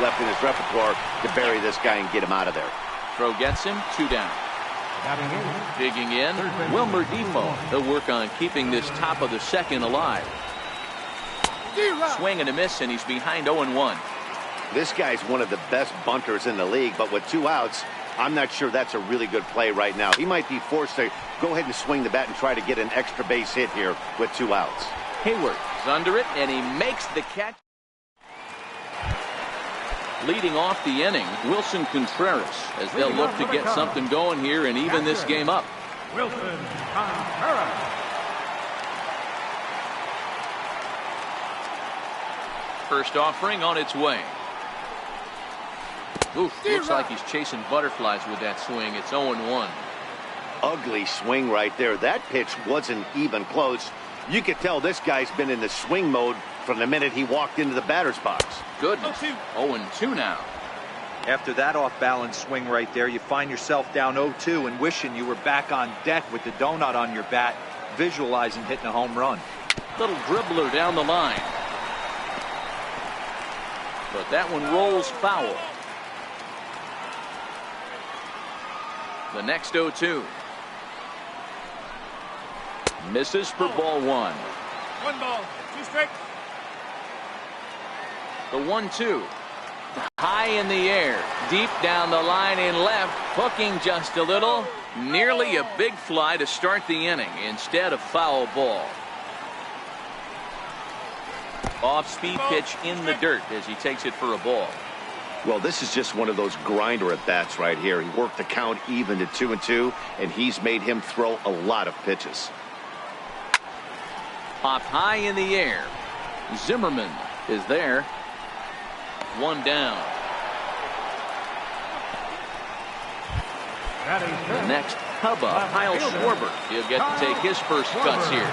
left in his repertoire to bury this guy and get him out of there. Throw gets him, 2 down. Digging in, Wilmer Defoe. He'll work on keeping this top of the second alive. Swing and a miss, and he's behind 0-1. This guy's one of the best bunters in the league, but with 2 outs, I'm not sure that's a really good play right now. He might be forced to go ahead and swing the bat and try to get an extra base hit here with 2 outs. Hayward is under it, and he makes the catch. Leading off the inning, Wilson Contreras, as they'll look to get something going here and even this game up. Wilson Contreras. First offering on its way. Oof, looks like he's chasing butterflies with that swing. It's 0-1. Ugly swing right there. That pitch wasn't even close. You could tell this guy's been in the swing mode from the minute he walked into the batter's box. Goodness, 0-2 now. After that off-balance swing right there, you find yourself down 0-2 and wishing you were back on deck with the donut on your bat, visualizing hitting a home run. Little dribbler down the line. But that one rolls foul. The next 0-2. Misses for ball 1. 1 ball, 2 strikes. The 1-2. High in the air, deep down the line in left, hooking just a little. Nearly a big fly to start the inning instead of foul ball. Off-speed pitch in the dirt as he takes it for a ball. Well, this is just one of those grinder at bats right here. He worked the count even to 2-2, and he's made him throw a lot of pitches. Popped high in the air. Zimmerman is there. 1 down. The next Hubba, Kyle Schwarber. He'll get to take his first cuts here.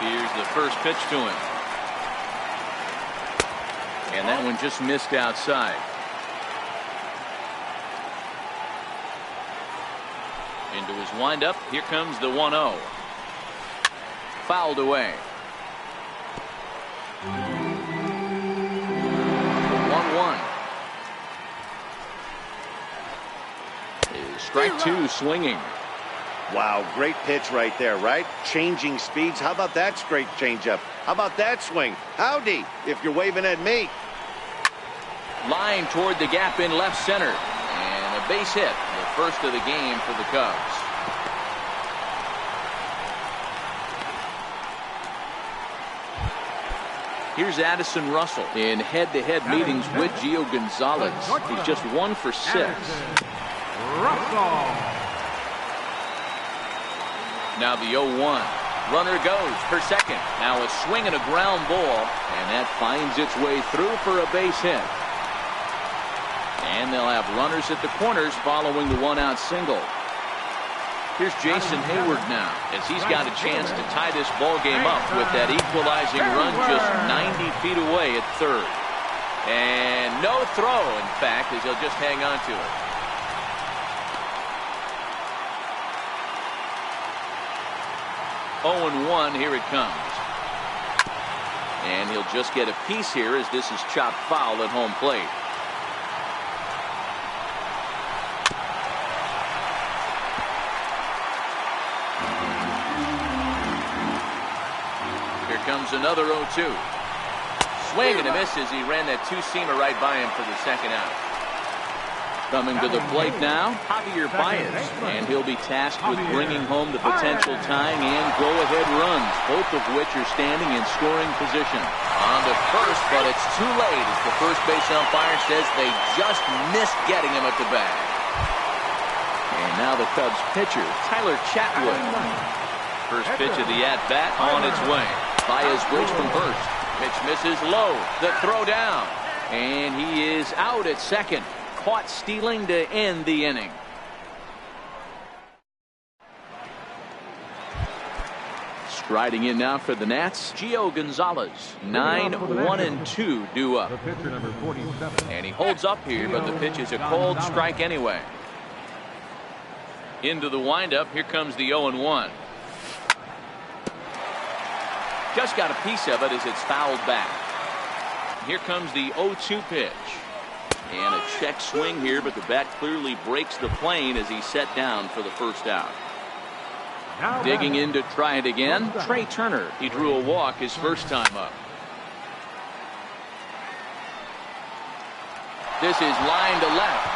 Here's the first pitch to him. And that one just missed outside. Into his windup. Here comes the 1-0. Fouled away. 1-1. Strike 2 swinging. Wow, great pitch right there, right? Changing speeds. How about that straight changeup? How about that swing? Howdy, if you're waving at me. Line toward the gap in left center. And a base hit. The first of the game for the Cubs. Here's Addison Russell in head-to-head meetings with Gio Gonzalez. He's just 1 for 6. Russell. Now the 0-1. Runner goes for second. Now a swing and a ground ball, and that finds its way through for a base hit. And they'll have runners at the corners following the 1-out single. Here's Jason Hayward now, as he's got a chance to tie this ball game up with that equalizing run just 90 feet away at third. And no throw, in fact, as he'll just hang on to it. Oh, 1, here it comes. And he'll just get a piece here as this is chopped foul at home plate. Comes another 0-2. Swing and a miss as he ran that 2-seamer right by him for the second out. Coming to the plate now, Javier Baez, and he'll be tasked with bringing home the potential tying and go-ahead runs, both of which are standing in scoring position. On to first, but it's too late as the first base umpire says they just missed getting him at the bag. And now the Cubs pitcher, Tyler Chatwood. First pitch of the at-bat on its way. Baez breaks from first. Pitch misses low. The throw down. And he is out at second. Caught stealing to end the inning. Striding in now for the Nats, Gio Gonzalez. 9-1-2 due up. And he holds up here, but the pitch is a cold strike anyway. Into the windup. Here comes the 0-1. Just got a piece of it as it's fouled back. Here comes the 0-2 pitch. And a check swing here, but the bat clearly breaks the plane as he's set down for the first out. Digging in to try it again, Trey Turner. He drew a walk his first time up. This is line to left.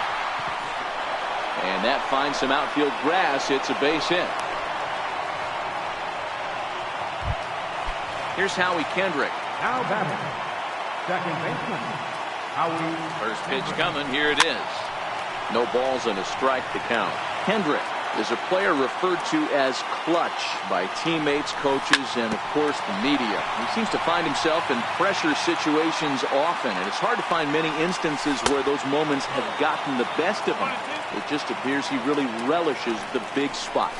And that finds some outfield grass. It's a base hit. Here's Howie Kendrick. Now batting, second baseman, Howie. First pitch coming. Here it is. No balls and a strike to count. Kendrick is a player referred to as clutch by teammates, coaches, and of course the media. He seems to find himself in pressure situations often, and it's hard to find many instances where those moments have gotten the best of him. It just appears he really relishes the big spot.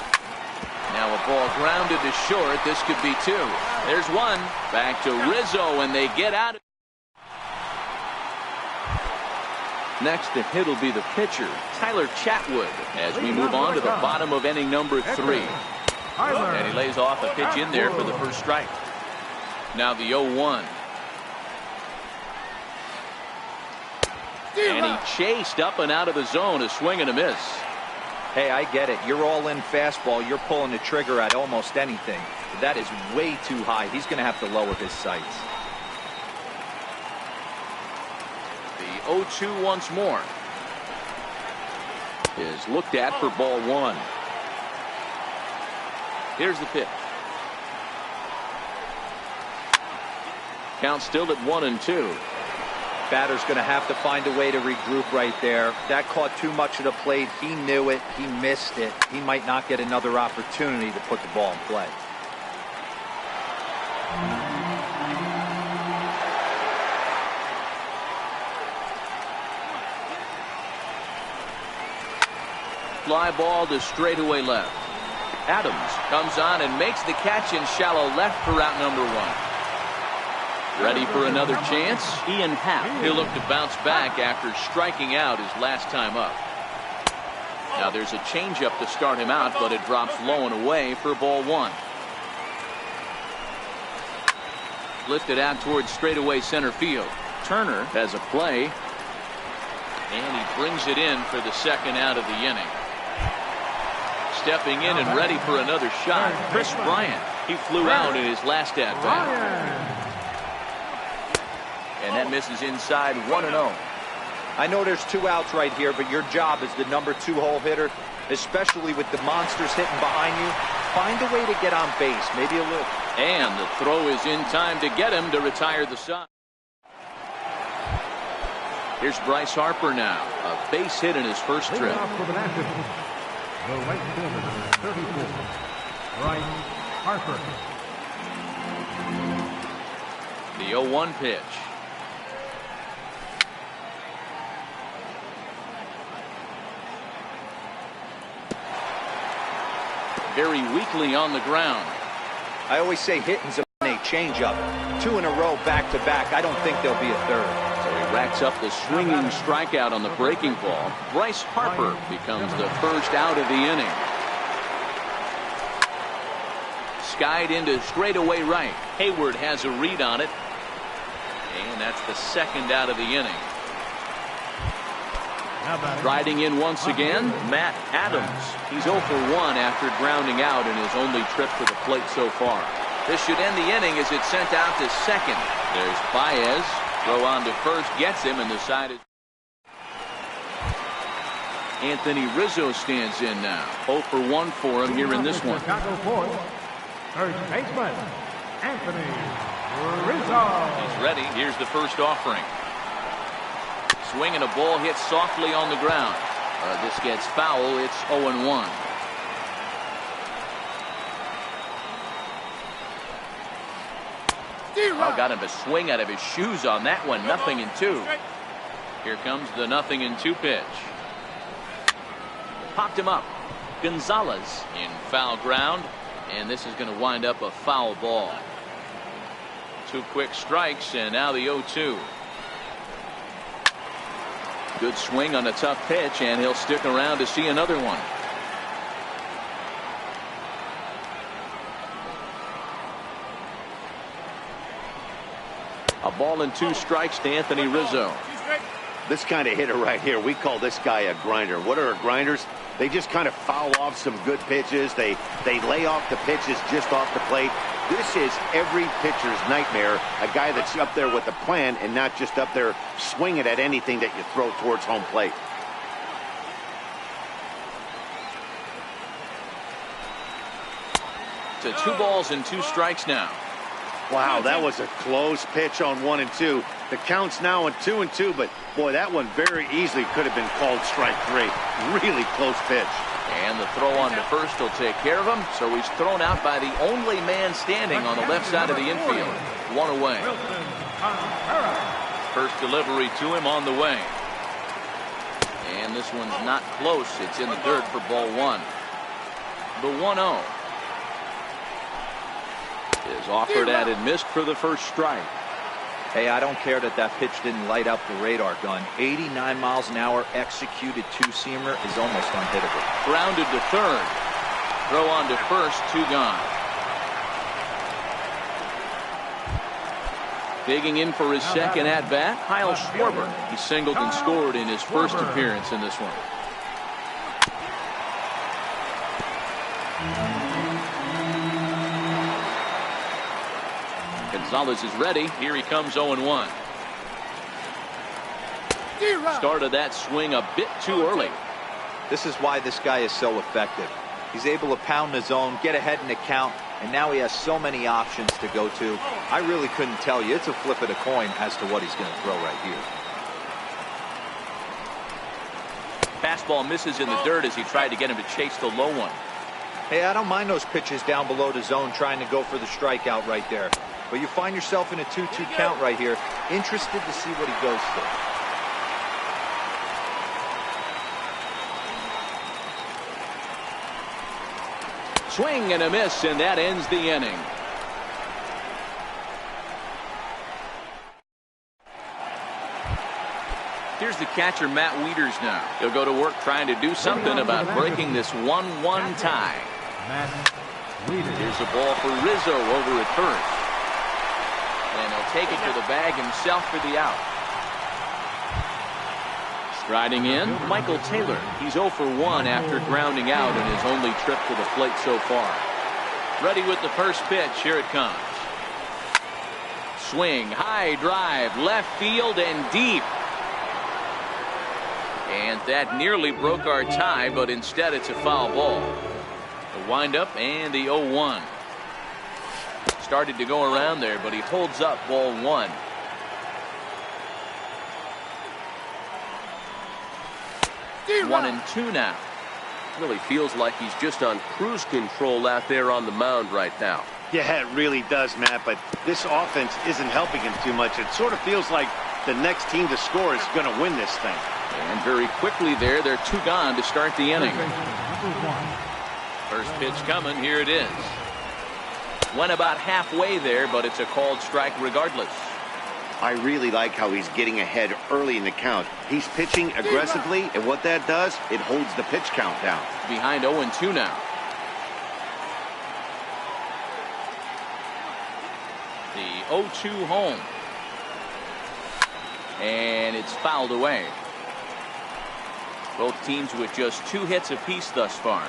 Now a ball grounded to short. This could be two. There's one. Back to Rizzo, and they get out. Next to hit will be the pitcher, Tyler Chatwood, as we move on to the bottom of inning number 3. And he lays off a pitch in there for the first strike. Now the 0-1. And he chased up and out of the zone, a swing and a miss. Hey, I get it. You're all in fastball. You're pulling the trigger at almost anything. That is way too high. He's going to have to lower his sights. The 0-2 once more is looked at for ball 1. Here's the pitch. Count still at 1-2. Batter's going to have to find a way to regroup right there. That caught too much of the plate. He knew it. He missed it. He might not get another opportunity to put the ball in play. Fly ball to straightaway left. Adams comes on and makes the catch in shallow left for out number 1. Ready for another chance? Ian Happ. He'll look to bounce back after striking out his last time up. Now there's a changeup to start him out, but it drops low and away for ball 1. Lifted out towards straightaway center field. Turner has a play, and he brings it in for the second out of the inning. Stepping in and ready for another shot, Chris Bryant. He flew out in his last at bat. And that misses inside 1-0. I know there's 2 outs right here, but your job as the number 2 hole hitter, especially with the monsters hitting behind you, find a way to get on base, maybe a little. And the throw is in time to get him to retire the side. Here's Bryce Harper now, a base hit in his first trip. The right fielder, number 34, Bryce Harper. The 0-1 pitch. Very weakly on the ground. I always say hitting's a changeup. 2 in a row back to back. I don't think there'll be a third. So he racks up the swinging strikeout on the breaking ball. Bryce Harper becomes the first out of the inning. Skied into straightaway right. Hayward has a read on it. And that's the second out of the inning. Riding in once again, Matt Adams. He's 0 for 1 after grounding out in his only trip to the plate so far. This should end the inning as it's sent out to second. There's Baez. Throw on to first, gets him, and the side is. Anthony Rizzo stands in now. 0 for 1 for him here in this one. Third baseman, Anthony Rizzo. He's ready. Here's the first offering. Swing and a ball hit softly on the ground. This gets foul. It's 0-1. Oh, got him a swing out of his shoes on that one. 0-2. Here comes the 0-2 pitch. Popped him up. Gonzalez in foul ground. And this is going to wind up a foul ball. 2 quick strikes, and now the 0-2. Good swing on a tough pitch, and he'll stick around to see another one. A ball and 2 strikes to Anthony Rizzo. This kind of hitter right here, we call this guy a grinder. What are grinders? They just kind of foul off some good pitches. They lay off the pitches just off the plate. This is every pitcher's nightmare, a guy that's up there with a plan and not just up there swinging at anything that you throw towards home plate. To 2 balls and 2 strikes now. Wow, that was a close pitch on 1 and 2. The count's now on 2 and 2, but boy, that one very easily could have been called strike 3. Really close pitch. And the throw on to first will take care of him, so he's thrown out by the only man standing on the left side of the infield. 1 away. First delivery to him on the way. And this one's not close. It's in the dirt for ball 1. The 1-0 is offered at and missed for the first strike. Hey, I don't care that pitch didn't light up the radar gun. 89 miles an hour executed two-seamer is almost unhittable. Grounded to third. Throw on to first, 2 gone. Digging in for his second at-bat, Kyle Schwarber. He singled and scored in his first appearance in this one. Gonzalez is ready. Here he comes 0-1. Started that swing a bit too early. This is why this guy is so effective. He's able to pound the zone, get ahead in the count, and now he has so many options to go to. I really couldn't tell you. It's a flip of the coin as to what he's going to throw right here. Fastball misses in the dirt as he tried to get him to chase the low one. Hey, I don't mind those pitches down below the zone trying to go for the strikeout right there. But you find yourself in a 2-2 count right here. Interested to see what he goes for. Swing and a miss, and that ends the inning. Here's the catcher, Matt Wieters now. He'll go to work trying to do something about breaking this 1-1 tie. Here's a ball for Rizzo over at first. And he'll take it to the bag himself for the out. Striding in, Michael Taylor. He's 0 for 1 after grounding out in his only trip to the plate so far. Ready with the first pitch. Here it comes. Swing, high drive, left field and deep. And that nearly broke our tie, but instead it's a foul ball. The windup and the 0-1. Started to go around there, but he holds up ball 1. One and 2 now. Really feels like he's just on cruise control out there on the mound right now. Yeah, it really does, Matt, but this offense isn't helping him too much. It sort of feels like the next team to score is going to win this thing. And very quickly there, they're 2 gone to start the inning. First pitch coming, here it is. Went about halfway there, but it's a called strike regardless. I really like how he's getting ahead early in the count. He's pitching aggressively, and what that does, it holds the pitch count down. Behind 0-2 now. The 0-2 home. And it's fouled away. Both teams with just 2 hits apiece thus far.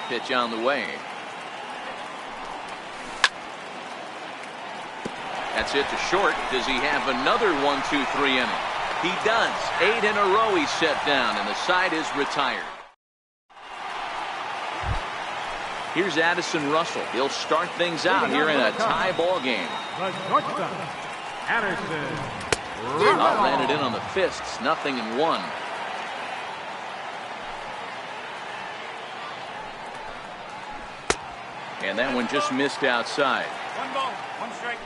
Pitch on the way. That's it to short. Does he have another 1-2-3 inning? He does. 8 in a row he's set down, and the side is retired. Here's Addison Russell. He'll start things out here in a tie ball game. Landed in on the fists. 0-1. And that one just missed outside. 1 ball, 1 strike.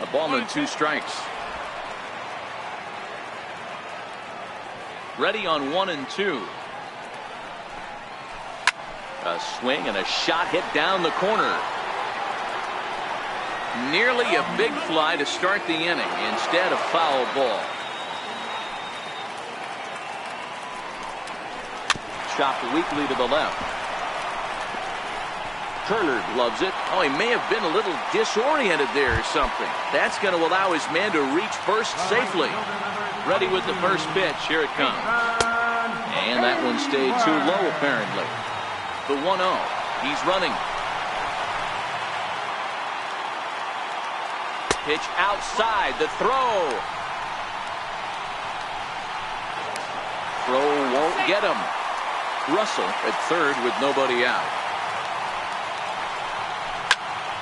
A ball and 2 strikes. Ready on 1-2. A swing and a shot hit down the corner. Nearly a big fly to start the inning. Instead, a foul ball. Chopped weakly to the left. Turner loves it. Oh, he may have been a little disoriented there or something. That's going to allow his man to reach first safely. Ready with the first pitch. Here it comes. And that one stayed too low, apparently. The 1-0. He's running. Pitch outside. The throw. Throw won't get him. Russell at third with nobody out.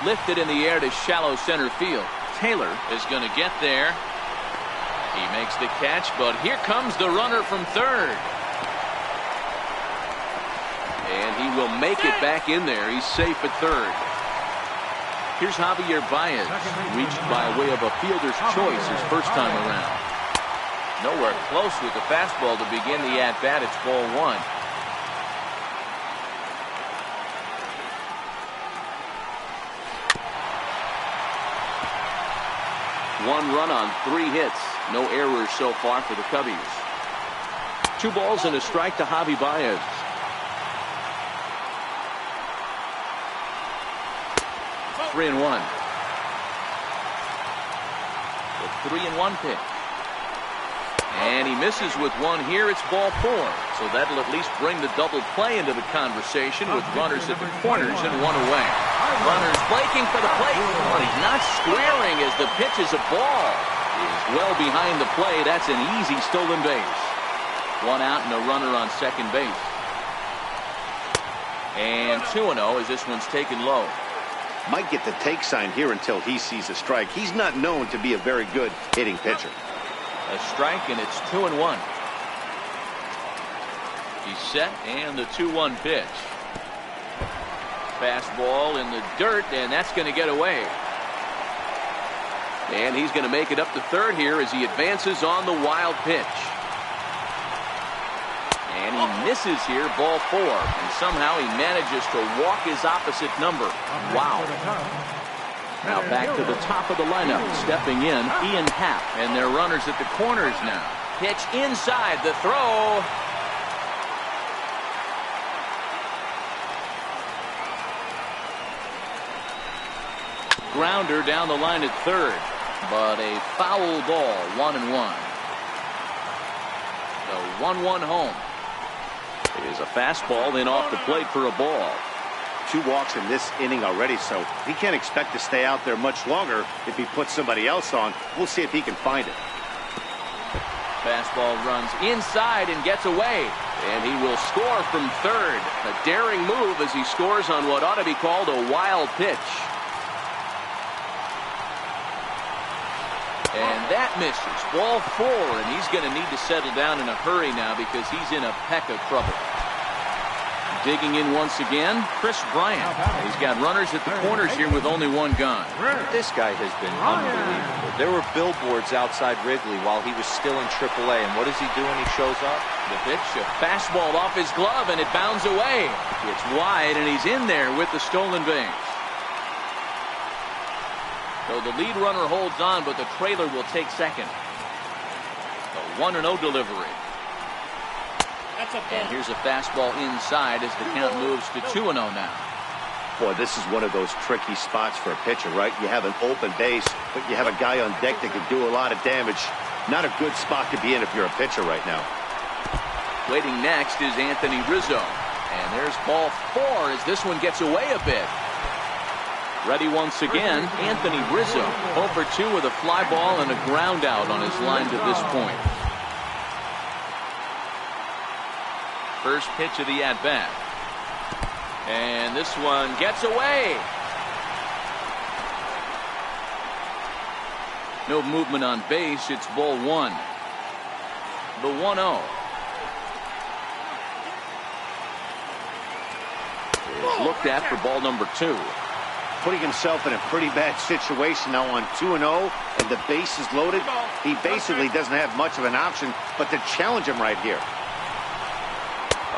Lifted in the air to shallow center field. Taylor is going to get there. He makes the catch, but here comes the runner from third. And he will make it back in there. He's safe at third. Here's Javier Baez, reached by way of a fielder's choice his first time around. Nowhere close with the fastball to begin the at-bat. It's ball one. One run on 3 hits. No errors so far for the Cubbies. 2 balls and a strike to Javi Baez. Three and one. The 3-1 pitch. And he misses with one here. It's ball 4. So that'll at least bring the double play into the conversation with runners at the corners and one away. Runners breaking for the plate. But he's not squaring as the pitch is a ball. He's well behind the play. That's an easy stolen base. 1 out and a runner on second base. And 2-0 as this one's taken low. Might get the take sign here until he sees a strike. He's not known to be a very good hitting pitcher. A strike, and it's 2-1. He's set, and the 2-1 pitch. Fastball in the dirt, and that's going to get away. And he's going to make it up to third here as he advances on the wild pitch. And he misses here, ball 4. And somehow he manages to walk his opposite number. Wow. Now back to the top of the lineup. Stepping in, Ian Happ. And they're runners at the corners now. Pitch inside, the throw. Grounder down the line at third. But a foul ball, 1-1. The 1-1 home. It is a fastball in off the plate for a ball. 2 walks in this inning already, so he can't expect to stay out there much longer if he puts somebody else on. We'll see if he can find it. Fastball runs inside and gets away. And he will score from third. A daring move as he scores on what ought to be called a wild pitch. And that misses. Ball 4, and he's going to need to settle down in a hurry now because he's in a peck of trouble. Digging in once again, Chris Bryant. He's got runners at the corners here with only 1 gone. This guy has been unbelievable. There were billboards outside Wrigley while he was still in AAA, and what does he do when he shows up? The pitch, a fastball off his glove, and it bounds away. It's wide, and he's in there with the stolen base. So the lead runner holds on, but the trailer will take second. The 1-0 delivery. And here's a fastball inside as the count moves to 2-0 now. Boy, this is one of those tricky spots for a pitcher, right? You have an open base, but you have a guy on deck that can do a lot of damage. Not a good spot to be in if you're a pitcher right now. Waiting next is Anthony Rizzo. And there's ball 4 as this one gets away a bit. Ready once again, Anthony Rizzo. 0 for 2 with a fly ball and a ground out on his line to this point. First pitch of the at-bat. And this one gets away. No movement on base. It's ball 1. The 1-0. Is looked at for ball number 2. Putting himself in a pretty bad situation now on 2-0, and the base is loaded. He basically doesn't have much of an option but to challenge him right here.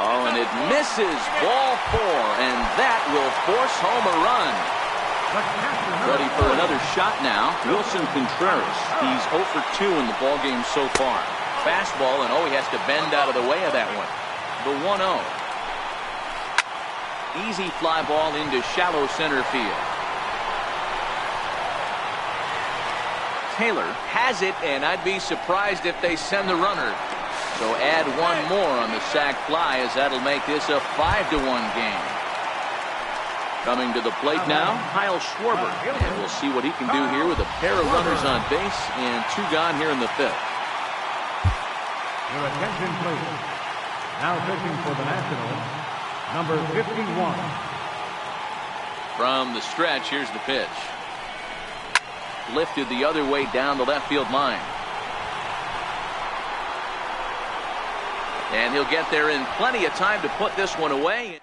Oh, and it misses, ball 4, and that will force home a run. The catcher, Ready for another shot now. Wilson Contreras. He's 0 for 2 in the ballgame so far. Fastball, and he has to bend out of the way of that one. The 1-0. Easy fly ball into shallow center field. Taylor has it, and I'd be surprised if they send the runner. So add one more on the sac fly, as that'll make this a 5-1 game. Coming to the plate now, Kyle Schwarber. And we'll see what he can do here with a pair of runners on base and 2 gone here in the 5th. Your attention, please. Now pitching for the Nationals, number 51. From the stretch, here's the pitch. Lifted the other way down the left field line. And he'll get there in plenty of time to put this one away.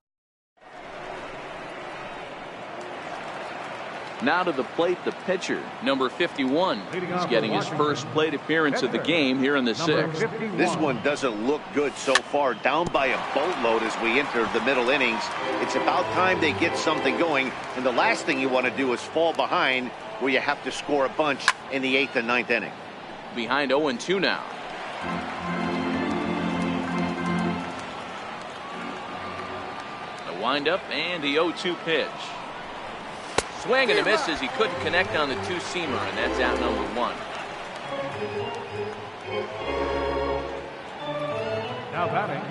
Now to the plate, the pitcher, number 51. He's getting his first plate appearance of the game here in the 6th. This one doesn't look good so far. Down by a boatload as we enter the middle innings. It's about time they get something going. And the last thing you want to do is fall behind where you have to score a bunch in the 8th and 9th inning. Behind 0-2 now. The windup and the 0-2 pitch. Swing and a miss as he couldn't connect on the two-seamer, and that's out number 1. Now batting,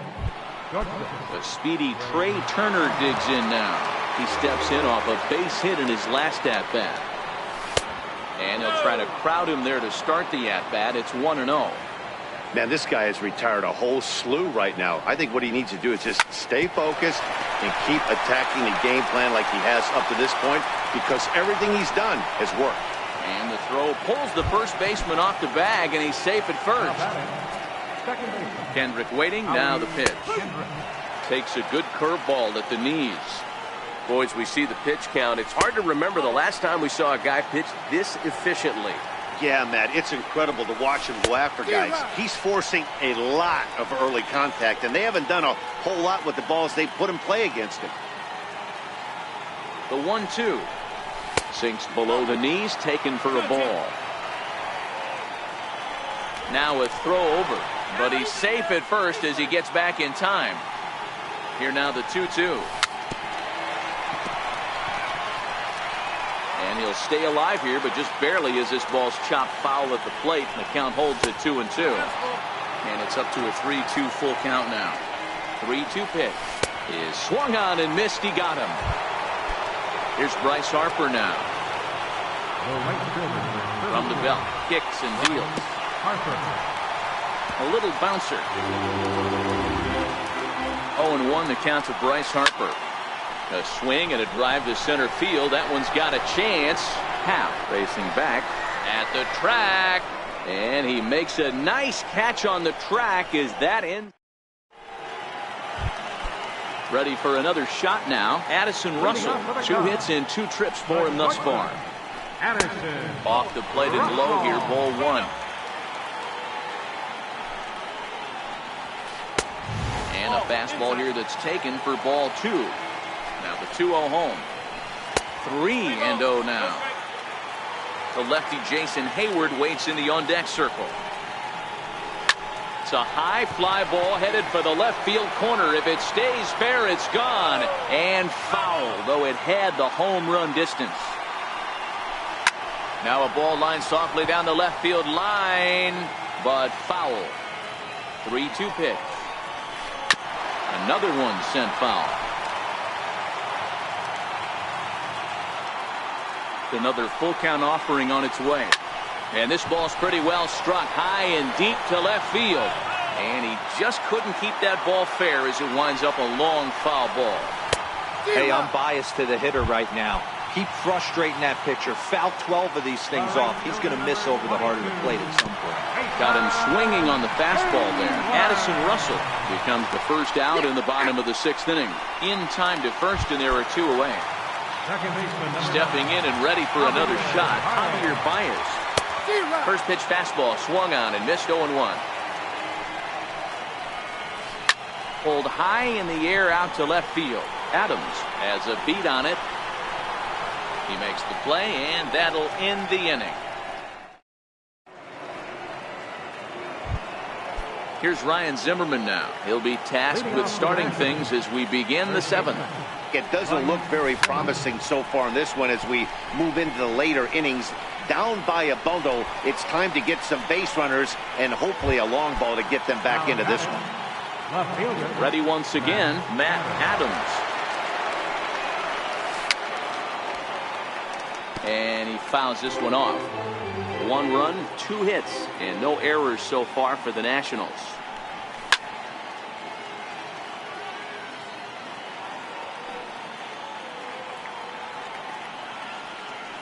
shortstop. The speedy Trey Turner digs in now. He steps in off a base hit in his last at-bat. And he'll try to crowd him there to start the at-bat. It's 1-0. Man, this guy has retired a whole slew right now. I think what he needs to do is just stay focused and keep attacking the game plan like he has up to this point, because everything he's done has worked. And the throw pulls the first baseman off the bag, and he's safe at first. Second base. Kendrick waiting. Now the pitch. Takes a good curveball at the knees. Boys, we see the pitch count. It's hard to remember the last time we saw a guy pitch this efficiently. Yeah, Matt, it's incredible to watch him go after guys. He's forcing a lot of early contact, and they haven't done a whole lot with the balls they put in play against him. The 1-2. Sinks below the knees, taken for a ball. Now a throw over, but he's safe at first as he gets back in time. Here now the 2-2. And he'll stay alive here, but just barely as this ball's chopped foul at the plate, and the count holds at 2-2. And it's up to a 3-2 full count now. 3-2 pitch is swung on and missed. He got him. Here's Bryce Harper now. From the belt, kicks and deals. A little bouncer. 0-1 the count to Bryce Harper. A swing and a drive to center field. That one's got a chance. Half racing back at the track. And he makes a nice catch on the track. Is that in? Ready for another shot now. Addison Russell. 2 hits and 2 trips for him thus far. Addison. Off the plate and low here. Ball 1. And a fastball here that's taken for ball 2. Now the 2-0 home. 3-0 now. The lefty Jason Hayward waits in the on-deck circle. It's a high fly ball headed for the left field corner. If it stays fair, it's gone. And foul, though it had the home run distance. Now a ball lined softly down the left field line, but foul. 3-2 pitch. Another one sent foul. Another full count offering on its way. And this ball's pretty well struck high and deep to left field. And he just couldn't keep that ball fair as it winds up a long foul ball. Hey, I'm biased to the hitter right now. Keep frustrating that pitcher. Foul 12 of these things off. He's going to miss over the heart of the plate at some point. Got him swinging on the fastball there. Addison Russell becomes the first out in the bottom of the 6th inning. In time to first, and there are 2 away. Stepping in and ready for another shot, Javier Baez. First pitch fastball swung on and missed 0-1. Pulled high in the air out to left field. Adams has a beat on it. He makes the play, and that'll end the inning. Here's Ryan Zimmerman now. He'll be tasked with starting things as we begin the 7th. It doesn't look very promising so far in this one as we move into the later innings. Down by a bundle, it's time to get some base runners and hopefully a long ball to get them back into this one. Ready once again, Matt Adams. And he fouls this one off. 1 run, 2 hits, and no errors so far for the Nationals.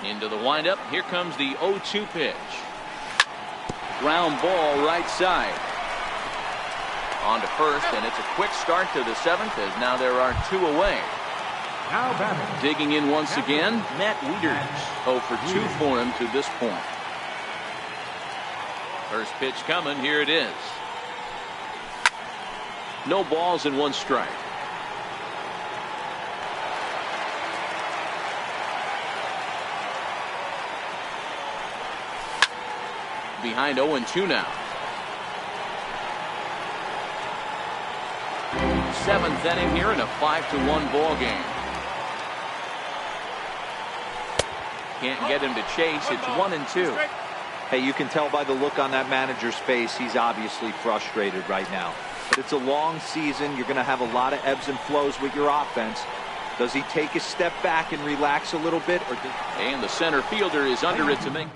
Into the windup. Here comes the 0-2 pitch. Ground ball right side. On to first, and it's a quick start to the 7th as now there are 2 away. Now batting. Digging in once again, Matt Wieters. 0 for 2 for him to this point. First pitch coming. Here it is. No balls and 1 strike. Behind 0-2 now. 7th inning here in a 5-1 ball game. Can't get him to chase. It's 1-2. Hey, you can tell by the look on that manager's face he's obviously frustrated right now. But it's a long season. You're going to have a lot of ebbs and flows with your offense. Does he take a step back and relax a little bit? And the center fielder is under it to make.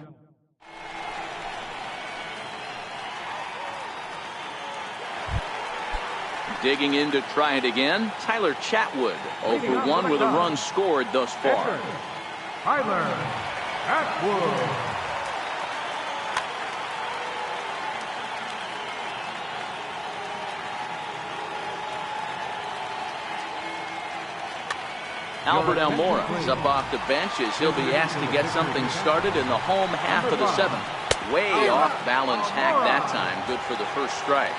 Digging in to try it again, Tyler Chatwood. 0 for 1 with a run scored thus far. Tyler Chatwood. Albert Almora is up off the bench as he'll be asked to get something started in the home half of the 7th. Way off balance hack that time. Good for the first strike.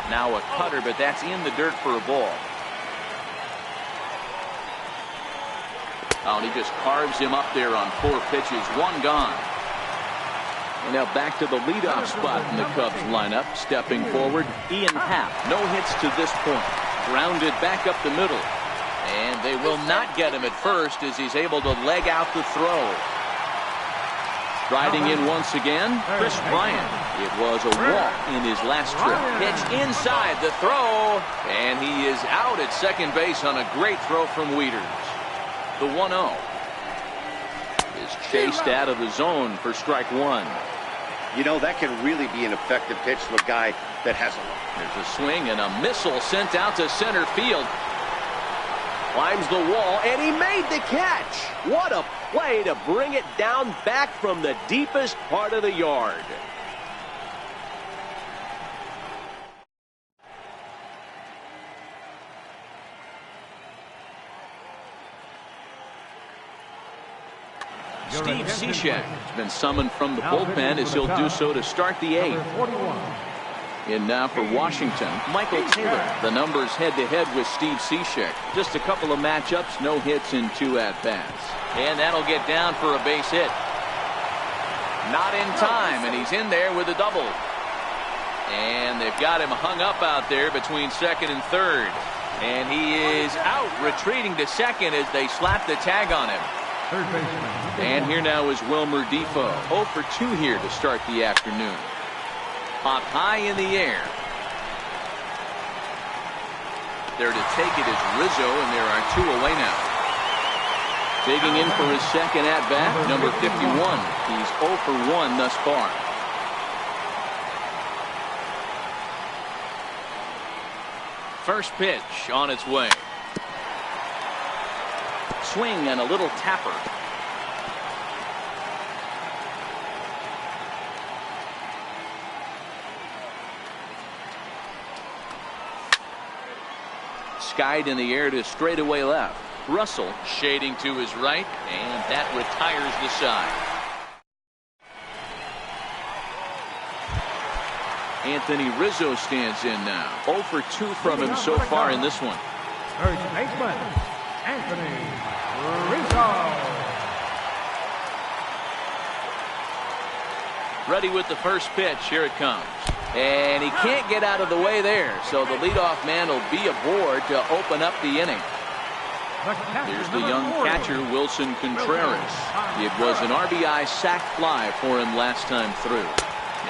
Now a cutter, but that's in the dirt for a ball. Oh, and he just carves him up there on 4 pitches. 1 gone. And now back to the leadoff spot in the Cubs lineup. Stepping forward, Ian Happ. No hits to this point. Grounded back up the middle. And they will not get him at first as he's able to leg out the throw. Striding in once again, Chris Bryant. It was a walk in his last trip. Pitch inside the throw, and he is out at second base on a great throw from Wieters. The 1-0 is chased out of the zone for strike 1. You know, that can really be an effective pitch to a guy that has a look. There's a swing and a missile sent out to center field. Climbs the wall, and he made the catch. What a play to bring it down back from the deepest part of the yard. Steve Cishek has been summoned from the bullpen as he'll do so to start the 8th. And now for Washington, Michael Taylor. The numbers head-to-head with Steve Cishek. Just a couple of matchups, no hits in 2 at-bats. And that'll get down for a base hit. Not in time, and he's in there with a double. And they've got him hung up out there between second and third. And he is out, retreating to second as they slap the tag on him. And here now is Wilmer Defoe. 0 for 2 here to start the afternoon. Popped high in the air. There to take it is Rizzo, and there are 2 away now. Digging in for his second at-bat, number 51. He's 0 for 1 thus far. First pitch on its way. Swing and a little tapper. Skied in the air to straightaway left. Russell shading to his right, and that retires the side. Anthony Rizzo stands in now. 0 for 2 from him so far in this one. First baseman, Anthony Rizzo. Ready with the first pitch. Here it comes. And he can't get out of the way there. So the leadoff man will be aboard to open up the inning. Here's the young catcher, Wilson Contreras. It was an RBI sac fly for him last time through.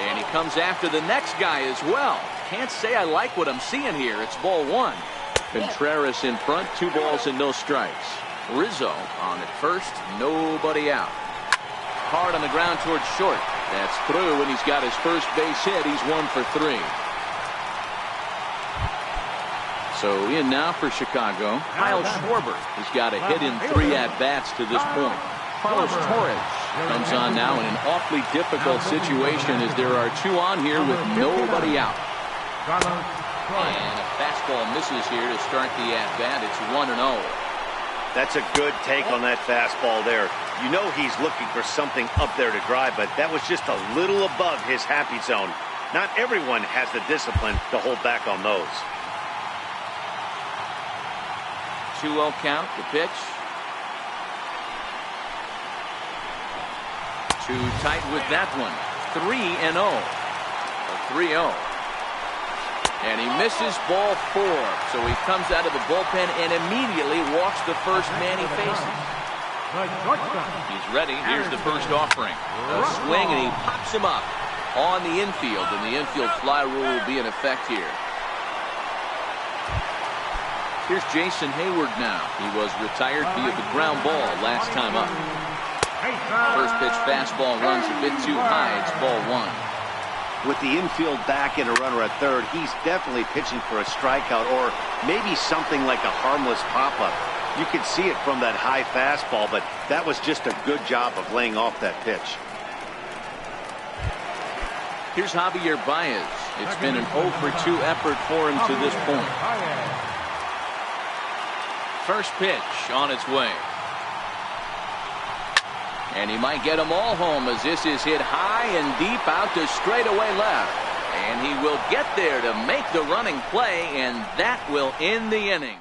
And he comes after the next guy as well. Can't say I like what I'm seeing here. It's ball 1. Contreras in front, 2 balls and no strikes. Rizzo on at first, nobody out. Hard on the ground towards short. That's through, and he's got his first base hit. He's 1 for 3. So in now for Chicago, Kyle Schwarber has got a hit in 3 at-bats to this point. Carlos Torres comes on now in an awfully difficult situation as there are 2 on here with nobody out. And a fastball misses here to start the at-bat. It's 1-0. That's a good take on that fastball there. You know he's looking for something up there to drive, but that was just a little above his happy zone. Not everyone has the discipline to hold back on those. 2-0 count, the pitch. Too tight with that one. 3-0. 3-0. And he misses ball 4. So he comes out of the bullpen and immediately walks the first man he faces. He's ready. Here's the first offering. A swing, and he pops him up on the infield. And the infield fly rule will be in effect here. Here's Jason Hayward now. He was retired via the ground ball last time up. First pitch fastball runs a bit too high. It's ball 1. With the infield back and a runner at third, he's definitely pitching for a strikeout or maybe something like a harmless pop-up. You could see it from that high fastball, but that was just a good job of laying off that pitch. Here's Javier Baez. It's been an 0 for 2 effort for him to this point. First pitch on its way. And he might get them all home as this is hit high and deep out to straightaway left. And he will get there to make the running play, and that will end the inning.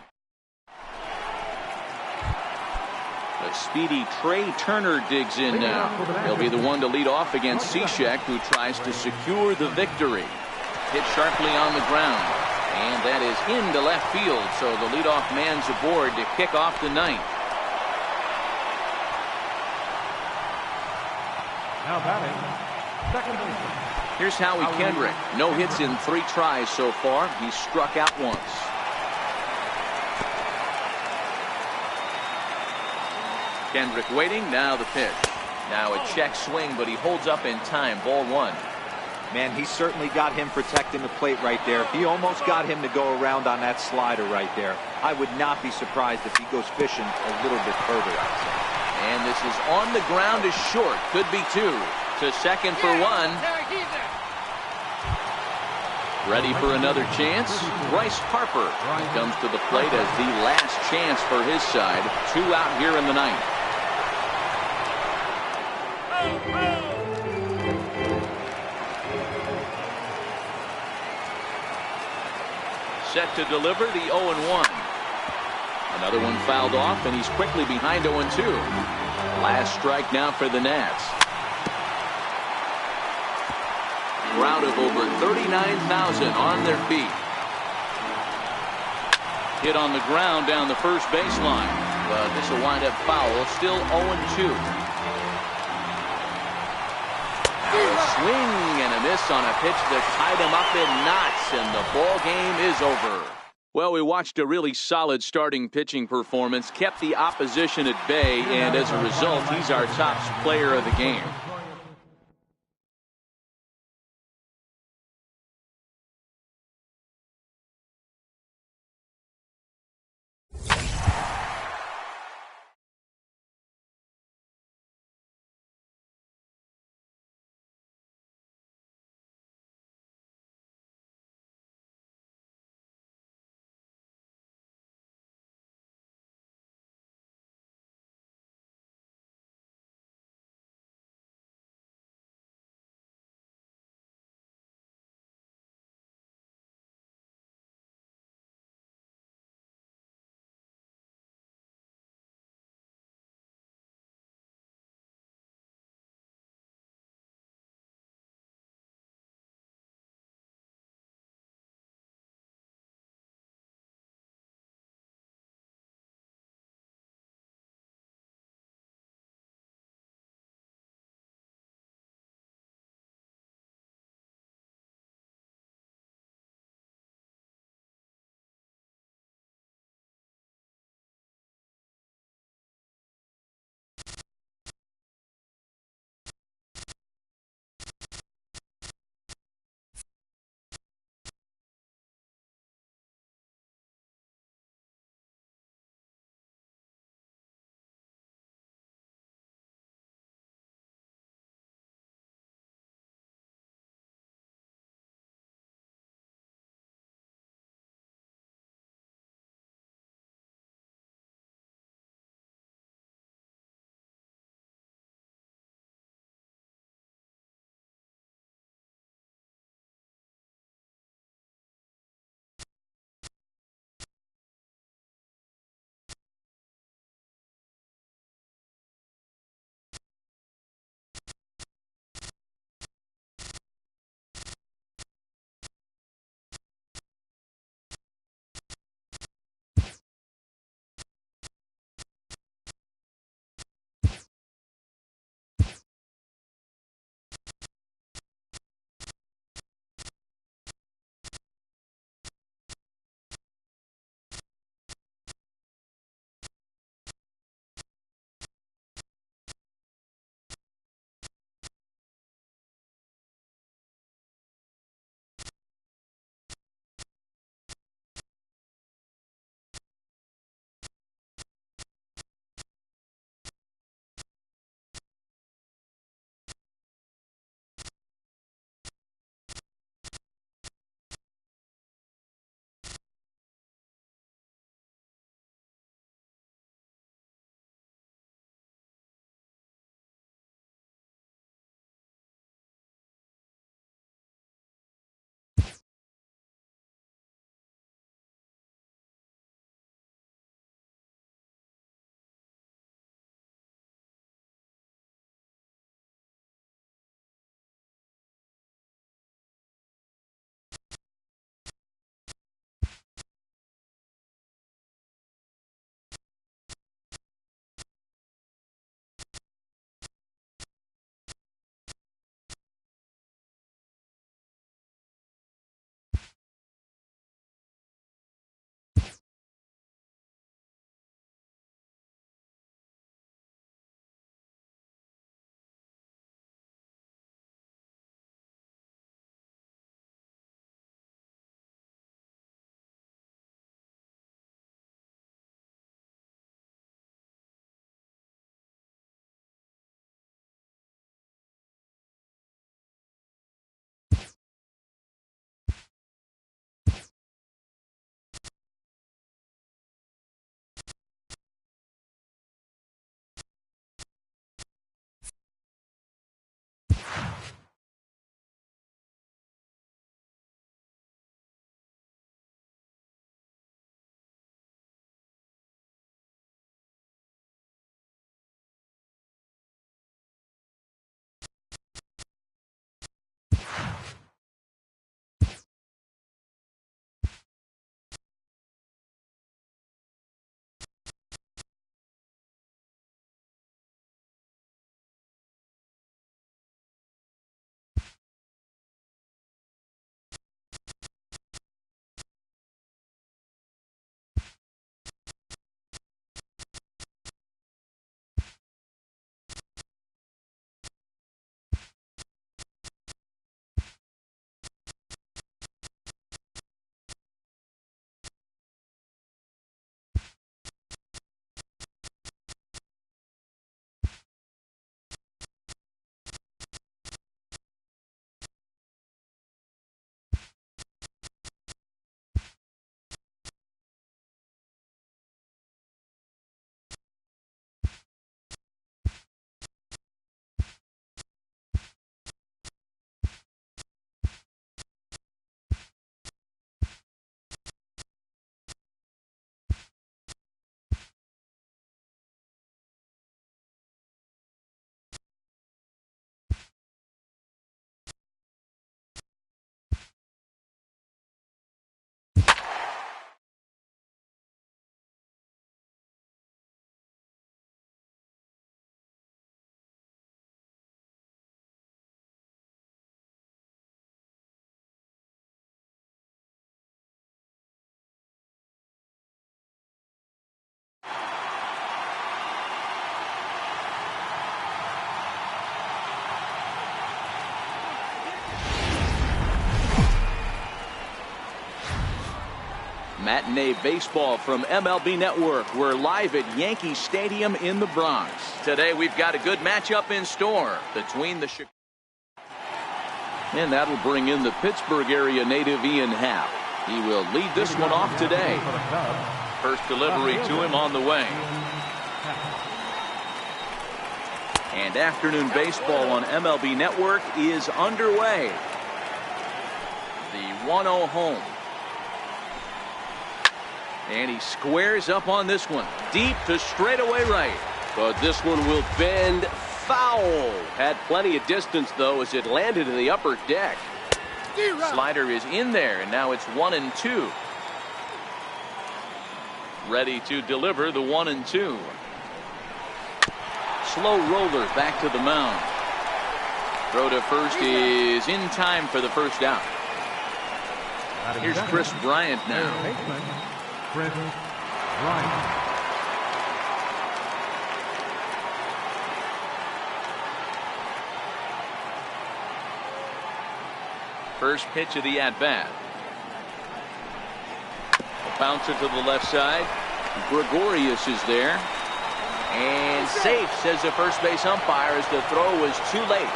The speedy Trey Turner digs in now. He'll be the one to lead off against Cishek, who tries to secure the victory. Hit sharply on the ground. And that is into left field, so the leadoff man's aboard to kick off the 9th. Now batting, second baseman. Here's Howie Kendrick. No hits in 3 tries so far. He's struck out once. Kendrick waiting. Now the pitch. Now a check swing, but he holds up in time. Ball 1. Man, he certainly got him protecting the plate right there. He almost got him to go around on that slider right there. I would not be surprised if he goes fishing a little bit further outside. And this is on the ground to short. Could be 2. To second for 1. Ready for another chance? Bryce Harper comes to the plate as the last chance for his side. 2 out here in the 9th. Set to deliver the 0-1. Another one fouled off, and he's quickly behind 0-2. Last strike now for the Nats. Crowd of over 39,000 on their feet. Hit on the ground down the first baseline. But this will wind up foul. Still 0-2. A swing and a miss on a pitch that tied him up in knots, and the ball game is over. Well, we watched a really solid starting pitching performance, kept the opposition at bay, and as a result, he's our top player of the game. Matinee baseball from MLB Network. We're live at Yankee Stadium in the Bronx. Today we've got a good matchup in store between the Chicago. And that'll bring in the Pittsburgh area native Ian Happ. He will lead this one off today. First delivery to him on the way. And afternoon baseball on MLB Network is underway. The 1-0 home. And he squares up on this one. Deep to straightaway right. But this one will bend foul. Had plenty of distance, though, as it landed in the upper deck. Slider is in there, and now it's 1-2. Ready to deliver the 1-2. Slow roller back to the mound. Throw to first is in time for the first out. Here's Chris Bryant now. Chris Bryant. First pitch of the at-bat. Bouncer to the left side. Gregorius is there. And safe, says the first base umpire, as the throw was too late.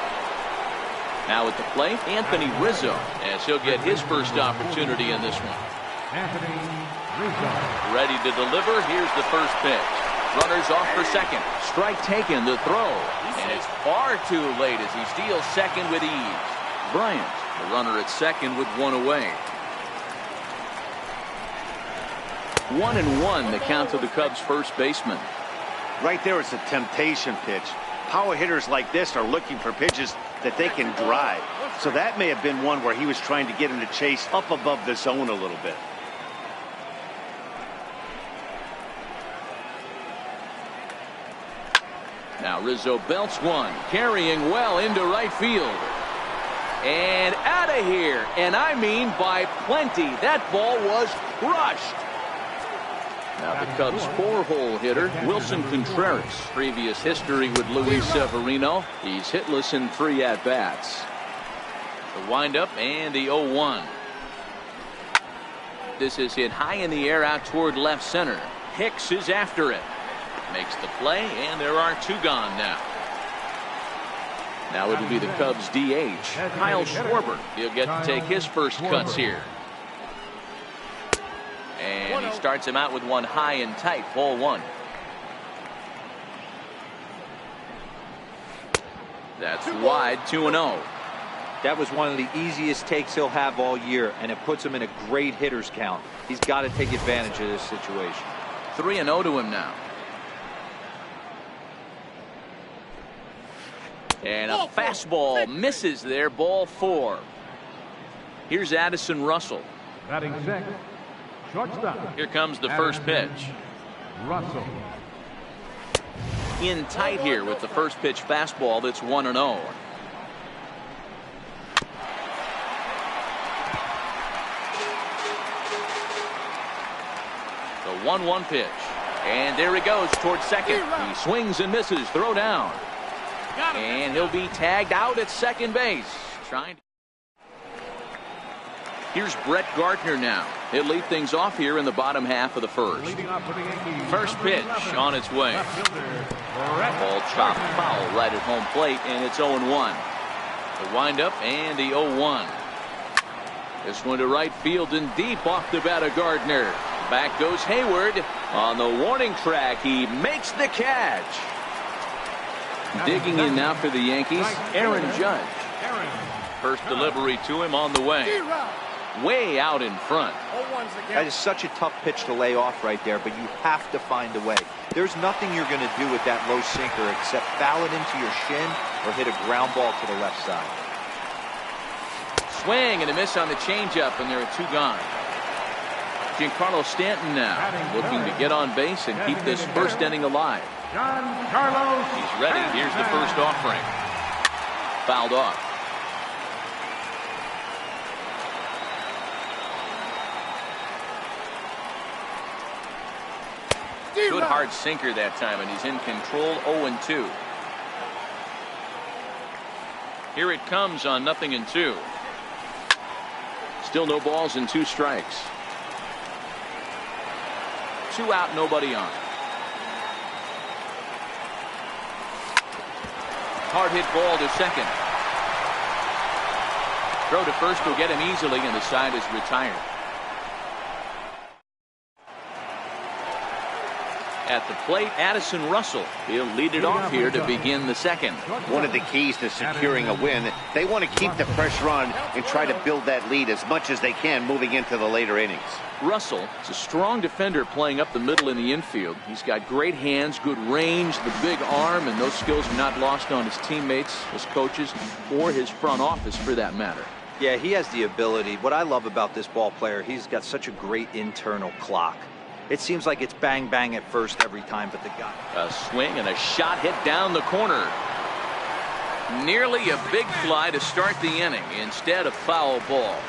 Now at the plate, Anthony Rizzo, as he'll get his first opportunity in this one. Anthony Rizzo. Ready to deliver. Here's the first pitch. Runners off for second. Strike taken, the throw. And it's far too late as he steals second with ease. Bryant, the runner at second with one away. 1-1, the count to the Cubs' first baseman. Right there, it's a temptation pitch. Power hitters like this are looking for pitches that they can drive. So that may have been one where he was trying to get him to chase up above the zone a little bit. Now Rizzo belts one, carrying well into right field. And out of here. And I mean by plenty. That ball was crushed. Now the Cubs' four-hole hitter, Wilson Contreras. Previous history with Luis Severino. He's hitless in 3 at-bats. The windup and the 0-1. This is hit high in the air out toward left center. Hicks is after it. Makes the play, and there are 2 gone now. Now it'll be the Cubs' DH, Kyle Schwarber. He'll get to take his first cuts here. And he starts him out with one high and tight, ball 1. That's wide, 2-0. That was one of the easiest takes he'll have all year, and it puts him in a great hitter's count. He's got to take advantage of this situation. 3-0 to him now. And a fastball misses there, ball 4. Here's Addison Russell. Batting second. Shortstop. Here comes the first pitch. Russell. In tight here with the first pitch fastball that's 1-0. The 1-1 pitch. And there he goes towards second. He swings and misses. Throw down. And he'll be tagged out at second base. Here's Brett Gardner now. He'll lead things off here in the bottom half of the first. First pitch on its way. Ball chopped foul right at home plate, and it's 0-1. The windup and the 0-1. This one to right field and deep off the bat of Gardner. Back goes Hayward. On the warning track, he makes the catch. Digging in now for the Yankees, Aaron Judge. First delivery to him on the way. Way out in front. That is such a tough pitch to lay off right there, but you have to find a way. There's nothing you're going to do with that low sinker except foul it into your shin or hit a ground ball to the left side. Swing and a miss on the changeup, and there are 2 gone. Giancarlo Stanton now looking to get on base and keep this first inning alive. He's ready. Here's the first offering. Fouled off. Good hard sinker that time, and he's in control. 0-2. Here it comes on 0-2. Still no balls and 2 strikes. 2 out, nobody on. Hard hit ball to second. Throw to first will get him easily, and the side is retired. At the plate, Addison Russell. He'll lead it off here to begin the second. One of the keys to securing a win, they want to keep the pressure on and try to build that lead as much as they can moving into the later innings. Russell is a strong defender playing up the middle in the infield. He's got great hands, good range, the big arm, and those skills are not lost on his teammates, his coaches, or his front office for that matter. Yeah, he has the ability. What I love about this ball player, he's got such a great internal clock. It seems like it's bang bang at first every time, but the guy. A swing and a shot hit down the corner. Nearly a big fly to start the inning instead of foul ball.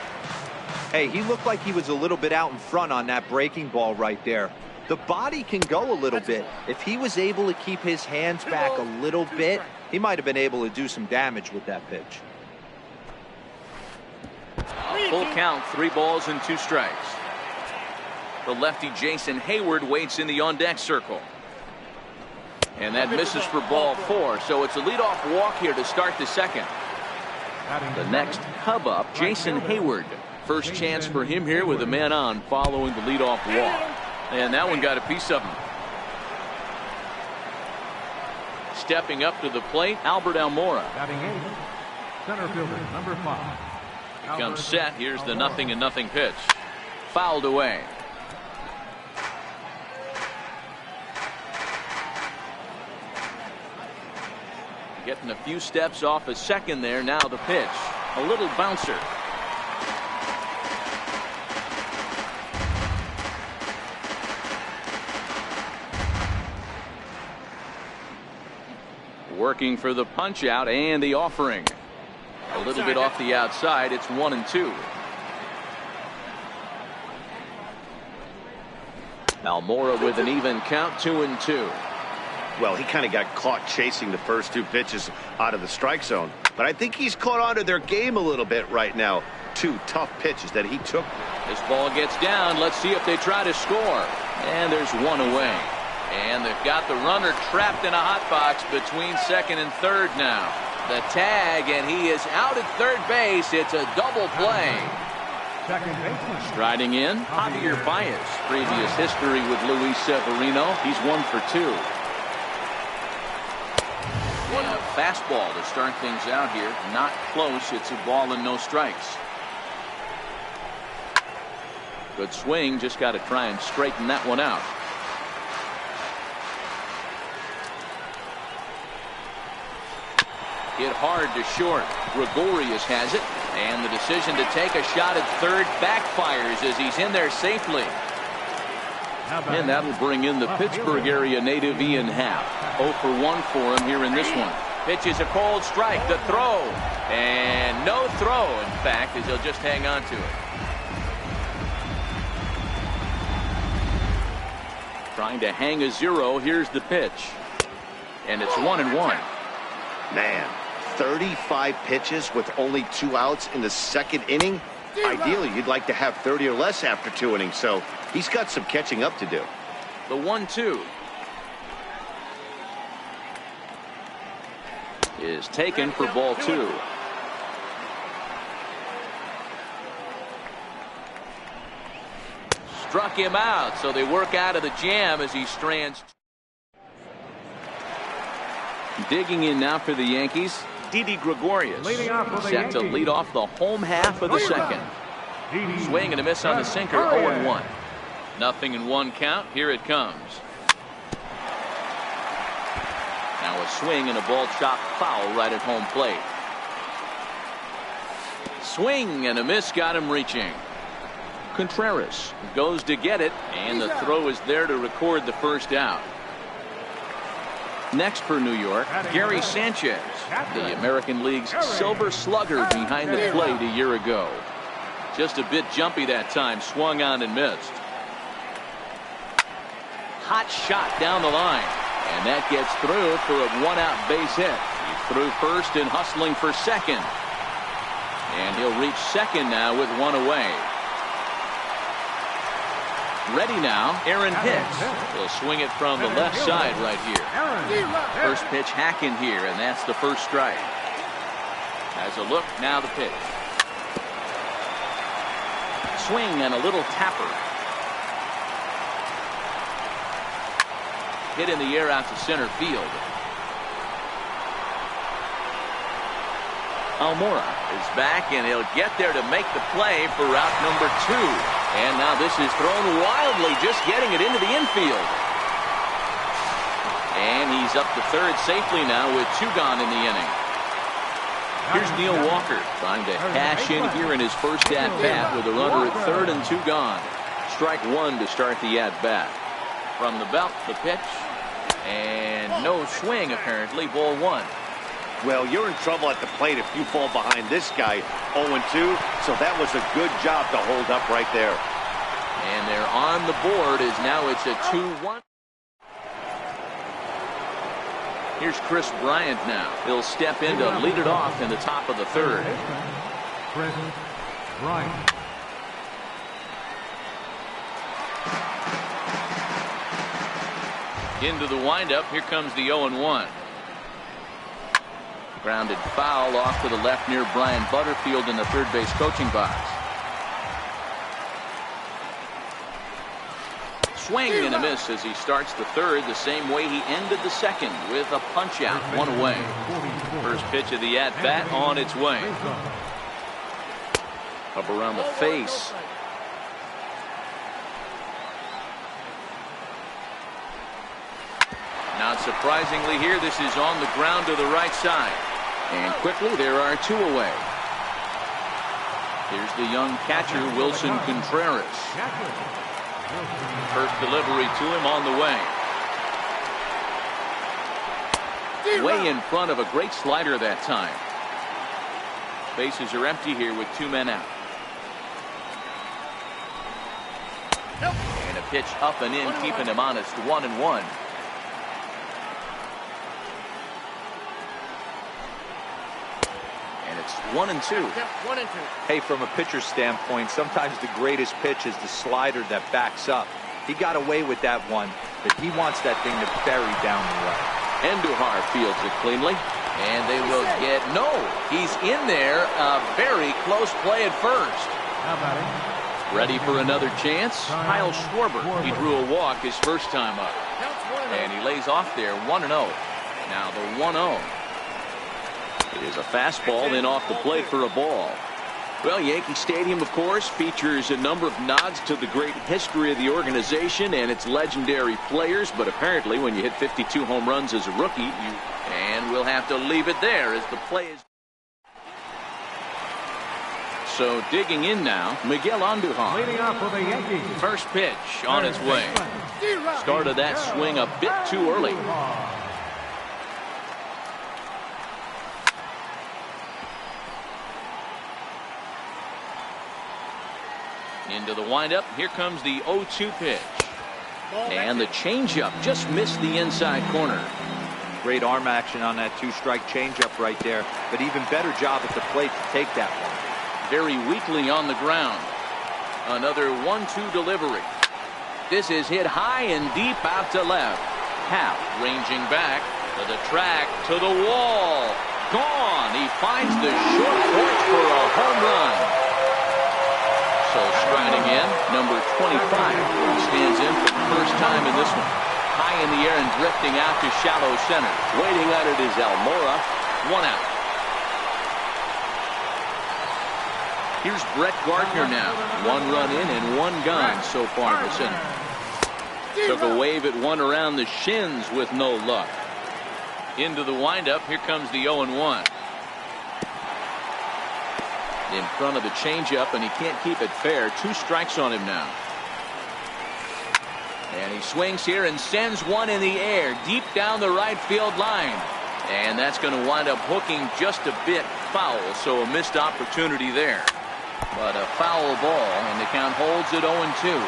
Hey, he looked like he was a little bit out in front on that breaking ball right there. The body can go a little bit. If he was able to keep his hands back a little bit, he might have been able to do some damage with that pitch. Full count, 3 balls and 2 strikes. The lefty Jason Hayward waits in the on-deck circle. And that misses for ball 4, so it's a leadoff walk here to start the second. The next Cub up, Jason Hayward. First chance for him here with a man on following the leadoff walk. And that one got a piece of him. Stepping up to the plate, Albert Almora. Batting 8th, center fielder, number 5. He comes set. Here's the 0-0 pitch. Fouled away. Getting a few steps off a second there. Now the pitch. A little bouncer. Working for the punch out and the offering. A little bit off the outside. It's 1-2. Almora with an even count, 2-2. Well, he kind of got caught chasing the first 2 pitches out of the strike zone. But I think he's caught on to their game a little bit right now. 2 tough pitches that he took. This ball gets down. Let's see if they try to score. And there's 1 away. And they've got the runner trapped in a hot box between second and third now. The tag, and he is out at third base. It's a double play. Striding in, Javier Baez. Previous history with Luis Severino. He's 1 for 2. And a fastball to start things out here. Not close. It's a ball and no strikes. Good swing. Just got to try and straighten that one out. Hit hard to short. Gregorius has it. And the decision to take a shot at third backfires as he's in there safely. And that'll bring in the Pittsburgh area native Ian Happ. 0 for 1 for him here in this one. Pitch is a cold strike. The throw. And no throw, in fact, as he'll just hang on to it. Trying to hang a 0. Here's the pitch. And it's 1-1. Man, 35 pitches with only 2 outs in the second inning. Ideally, you'd like to have 30 or less after 2 innings, so he's got some catching up to do. The 1-2 is taken for ball 2. Struck him out, so they work out of the jam as he strands. Digging in now for the Yankees, Didi Gregorius, set to lead off the home half of the second. Swing and a miss on the sinker, 0-1. 0-1 count. Here it comes. Now a swing and a ball chopped foul right at home plate. Swing and a miss got him reaching. Contreras goes to get it, and the throw is there to record the first out. Next for New York, Gary Sanchez, the American League's Silver Slugger behind the plate a year ago. Just a bit jumpy that time, swung on and missed. Hot shot down the line, and that gets through for a 1-out base hit. He's through first and hustling for second. And he'll reach second now with 1 away. Ready now, Aaron Hicks. He'll swing it from the left side right here. First pitch hacking here, and that's the first strike. Has a look, now the pitch. Swing and a little tapper. Hit in the air out to center field. Almora is back, and he'll get there to make the play for route number 2. And now this is thrown wildly, just getting it into the infield. And he's up to third safely now with 2 gone in the inning. Here's Neil Walker trying to cash in here in his first at-bat with a runner at third and 2 gone. Strike 1 to start the at-bat. From the belt, the pitch. And no swing, apparently. Ball 1. Well, you're in trouble at the plate if you fall behind this guy 0-2, so that was a good job to hold up right there. And they're on the board as now it's a 2-1. Here's Chris Bryant now. He'll step in to lead it off in the top of the third. Chris Bryant. Into the windup. Here comes the 0-1. Grounded foul off to the left near Brian Butterfield in the third base coaching box. Swing and a miss as he starts the third the same way he ended the second with a punch out, 1 away. First pitch of the at bat on its way. Up around the face. Not surprisingly here, this is on the ground to the right side. And quickly there are 2 away. Here's the young catcher, Wilson Contreras. First delivery to him on the way. Way in front of a great slider that time. Bases are empty here with 2 men out. And a pitch up and in, keeping him honest, 1-1. It's 1-2. Hey, from a pitcher's standpoint, sometimes the greatest pitch is the slider that backs up. He got away with that one, but he wants that thing to bury down the right. Andujar fields it cleanly, and they will get no. He's in there. A very close play at first. Ready for another chance? Kyle Schwarber. He drew a walk his first time up, and he lays off there 1-0. Now the 1-0. It is a fastball, then off the plate for a ball. Well, Yankee Stadium, of course, features a number of nods to the great history of the organization and its legendary players, but apparently when you hit 52 home runs as a rookie, and we'll have to leave it there as the play is. So digging in now, Miguel Andujar. Leading off for the Yankees. First pitch on its way. Started that swing a bit too early. Into the windup. Here comes the 0-2 pitch. And the changeup just missed the inside corner. Great arm action on that 2-strike changeup right there, but even better job at the plate to take that one. Very weakly on the ground. Another 1-2 delivery. This is hit high and deep out to left. Happ ranging back to the track, to the wall. Gone. He finds the short porch for a home run. So striding in, number 25 stands in for the first time in this one. High in the air and drifting out to shallow center. Waiting on it is Almora. 1 out. Here's Brett Gardner now. 1 run in and 1 gone so far this inning. Took a wave at one around the shins with no luck. Into the windup. Here comes the 0-1. In front of the changeup, and he can't keep it fair. 2 strikes on him now. And he swings here and sends one in the air deep down the right field line. And that's going to wind up hooking just a bit foul, so a missed opportunity there. But a foul ball, and the count holds at 0-2.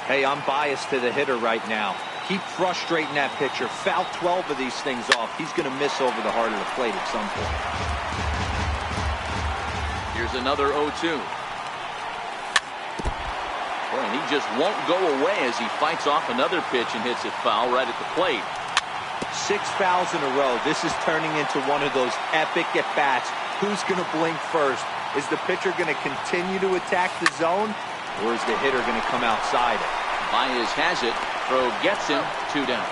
Hey, I'm biased to the hitter right now. Keep frustrating that pitcher. Foul 12 of these things off. He's going to miss over the heart of the plate at some point. Here's another 0-2. Boy, and he just won't go away as he fights off another pitch and hits it foul right at the plate. 6 fouls in a row. This is turning into one of those epic at-bats. Who's going to blink first? Is the pitcher going to continue to attack the zone, or is the hitter going to come outside it? Baez has it. Throw gets him. 2 down.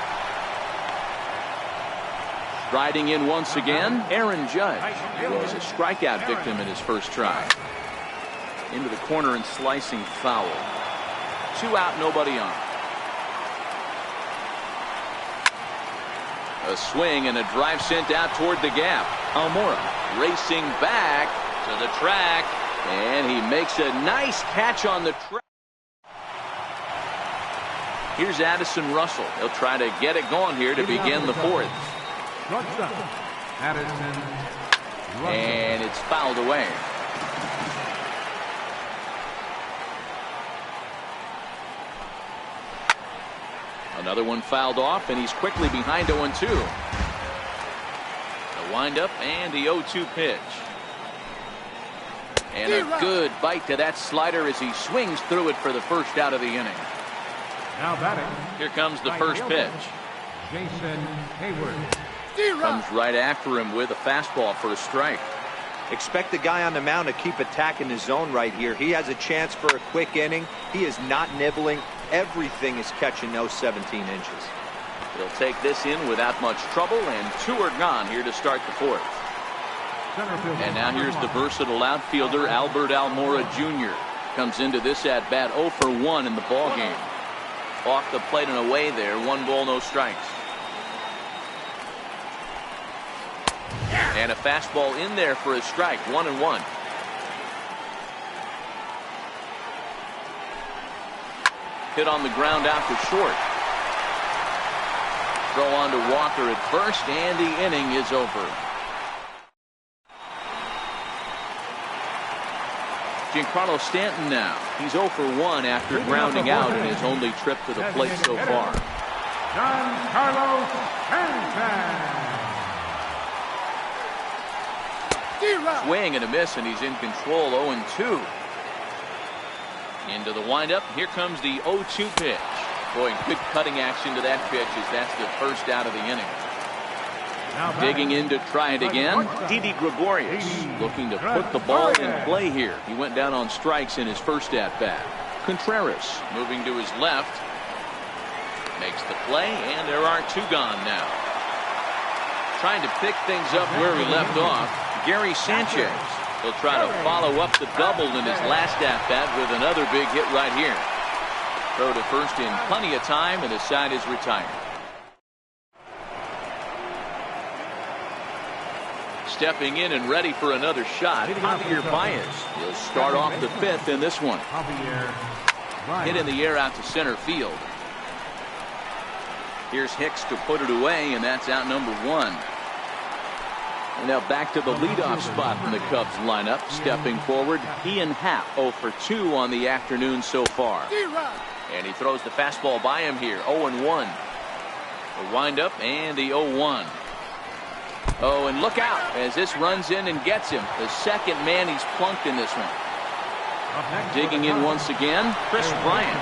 Riding in once again, Aaron Judge. He was a strikeout victim in his first try. Into the corner and slicing foul. 2 out, nobody on. A swing and a drive sent out toward the gap. Almora racing back to the track, and he makes a nice catch on the track. Here's Addison Russell. He'll try to get it going here to begin the 4th. And it's fouled away. Another one fouled off, and he's quickly behind 0-2. The windup and the 0-2 pitch. And a good bite to that slider as he swings through it for the first out of the inning. Now batting. Here comes the first pitch. Jason Hayward. Comes right after him with a fastball for a strike. Expect the guy on the mound to keep attacking his zone right here. He has a chance for a quick inning. He is not nibbling. Everything is catching those 17 inches. He'll take this in without much trouble, and 2 are gone here to start the 4th. And now here's the versatile outfielder Albert Almora Jr. Comes into this at bat 0 for 1 in the ball game. Off the plate and away there. 1 ball, no strikes. And a fastball in there for a strike. 1-1. Hit on the ground out to short. Throw on to Walker at first, and the inning is over. Giancarlo Stanton now. He's 0 for 1 after grounding out in his only trip to the plate so far. Giancarlo Stanton. Swing and a miss, and he's in control. 0-2. Into the windup. Here comes the 0-2 pitch. Boy, good cutting action to that pitch as that's the first out of the inning. Digging in to try it again. Didi Gregorius looking to put the ball in play here. He went down on strikes in his first at bat. Contreras moving to his left. Makes the play, and there are 2 gone now. Trying to pick things up where he left off. Gary Sanchez will try to follow up the double in his last at-bat with another big hit right here. Throw to first in plenty of time, and the side is retired. Stepping in and ready for another shot, Javier Baez. He'll start off the 5th in this one. Hit in the air out to center field. Here's Hicks to put it away, and that's out number 1. And now back to the leadoff spot in the Cubs lineup. Stepping forward, Ian Happ, 0 for 2 on the afternoon so far. And he throws the fastball by him here, 0-1. The windup and the 0-1. Oh, and look out as this runs in and gets him. The second man he's plunked in this one. Digging in once again, Chris Bryant,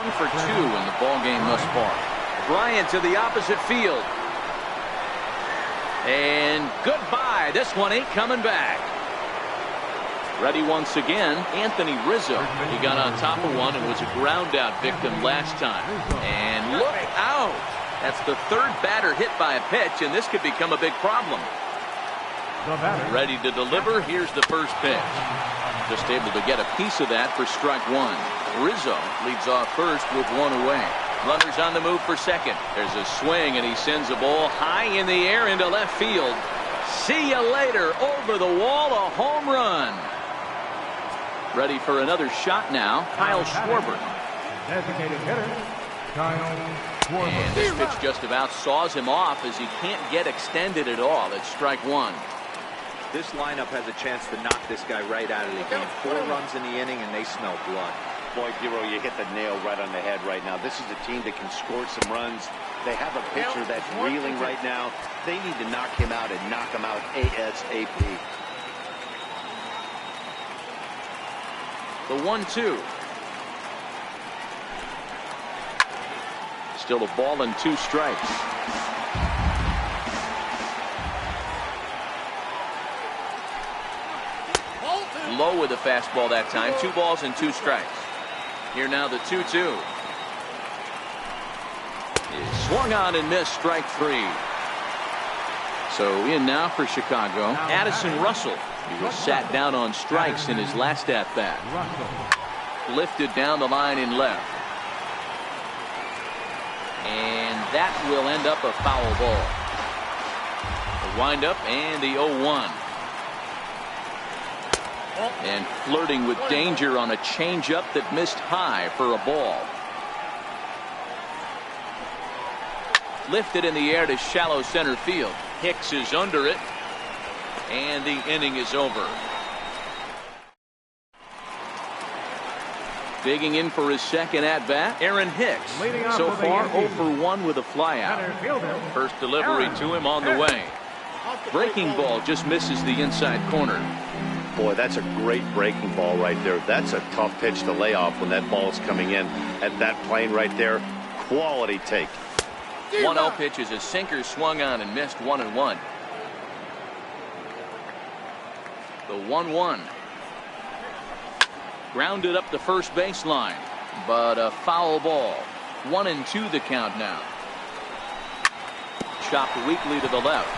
1 for 2 in the ball game thus far. Bryant to the opposite field. And goodbye. This one ain't coming back. Ready once again, Anthony Rizzo. He got on top of one and was a ground out victim last time. And look out. That's the 3rd batter hit by a pitch, and this could become a big problem. Ready to deliver. Here's the first pitch. Just able to get a piece of that for strike 1. Rizzo leads off first with 1 away. Runners on the move for second. There's a swing, and he sends a ball high in the air into left field. See you later. Over the wall, a home run. Ready for another shot now, Kyle Schwarber. Designated hitter, Kyle Schwarber. And this pitch just about saws him off as he can't get extended at all. It's strike 1. This lineup has a chance to knock this guy right out of the game. 4 runs in the inning, and they smell blood. Boy, Giro, you hit the nail right on the head right now. This is a team that can score some runs. They have a pitcher that's reeling right now. They need to knock him out and knock him out ASAP. The 1-2. Still a ball and 2 strikes. Low with the fastball that time. 2 balls and 2 strikes. Here now the 2-2. Swung on and missed, strike 3. So in now for Chicago, Addison Russell. He was sat down on strikes in his last at-bat. Lifted down the line in left. And that will end up a foul ball. The windup and the 0-1. And flirting with danger on a changeup that missed high for a ball. Lifted in the air to shallow center field. Hicks is under it. And the inning is over. Digging in for his second at-bat, Aaron Hicks. So far 0 for 1 with a flyout. First delivery to him on the way. Breaking ball just misses the inside corner. Boy, that's a great breaking ball right there. That's a tough pitch to lay off when that ball is coming in at that plane right there. Quality take. 1-0 pitch is a sinker swung on and missed 1-1. The 1-1. Grounded up the first baseline, but a foul ball. 1-2 the count now. Chopped weakly to the left.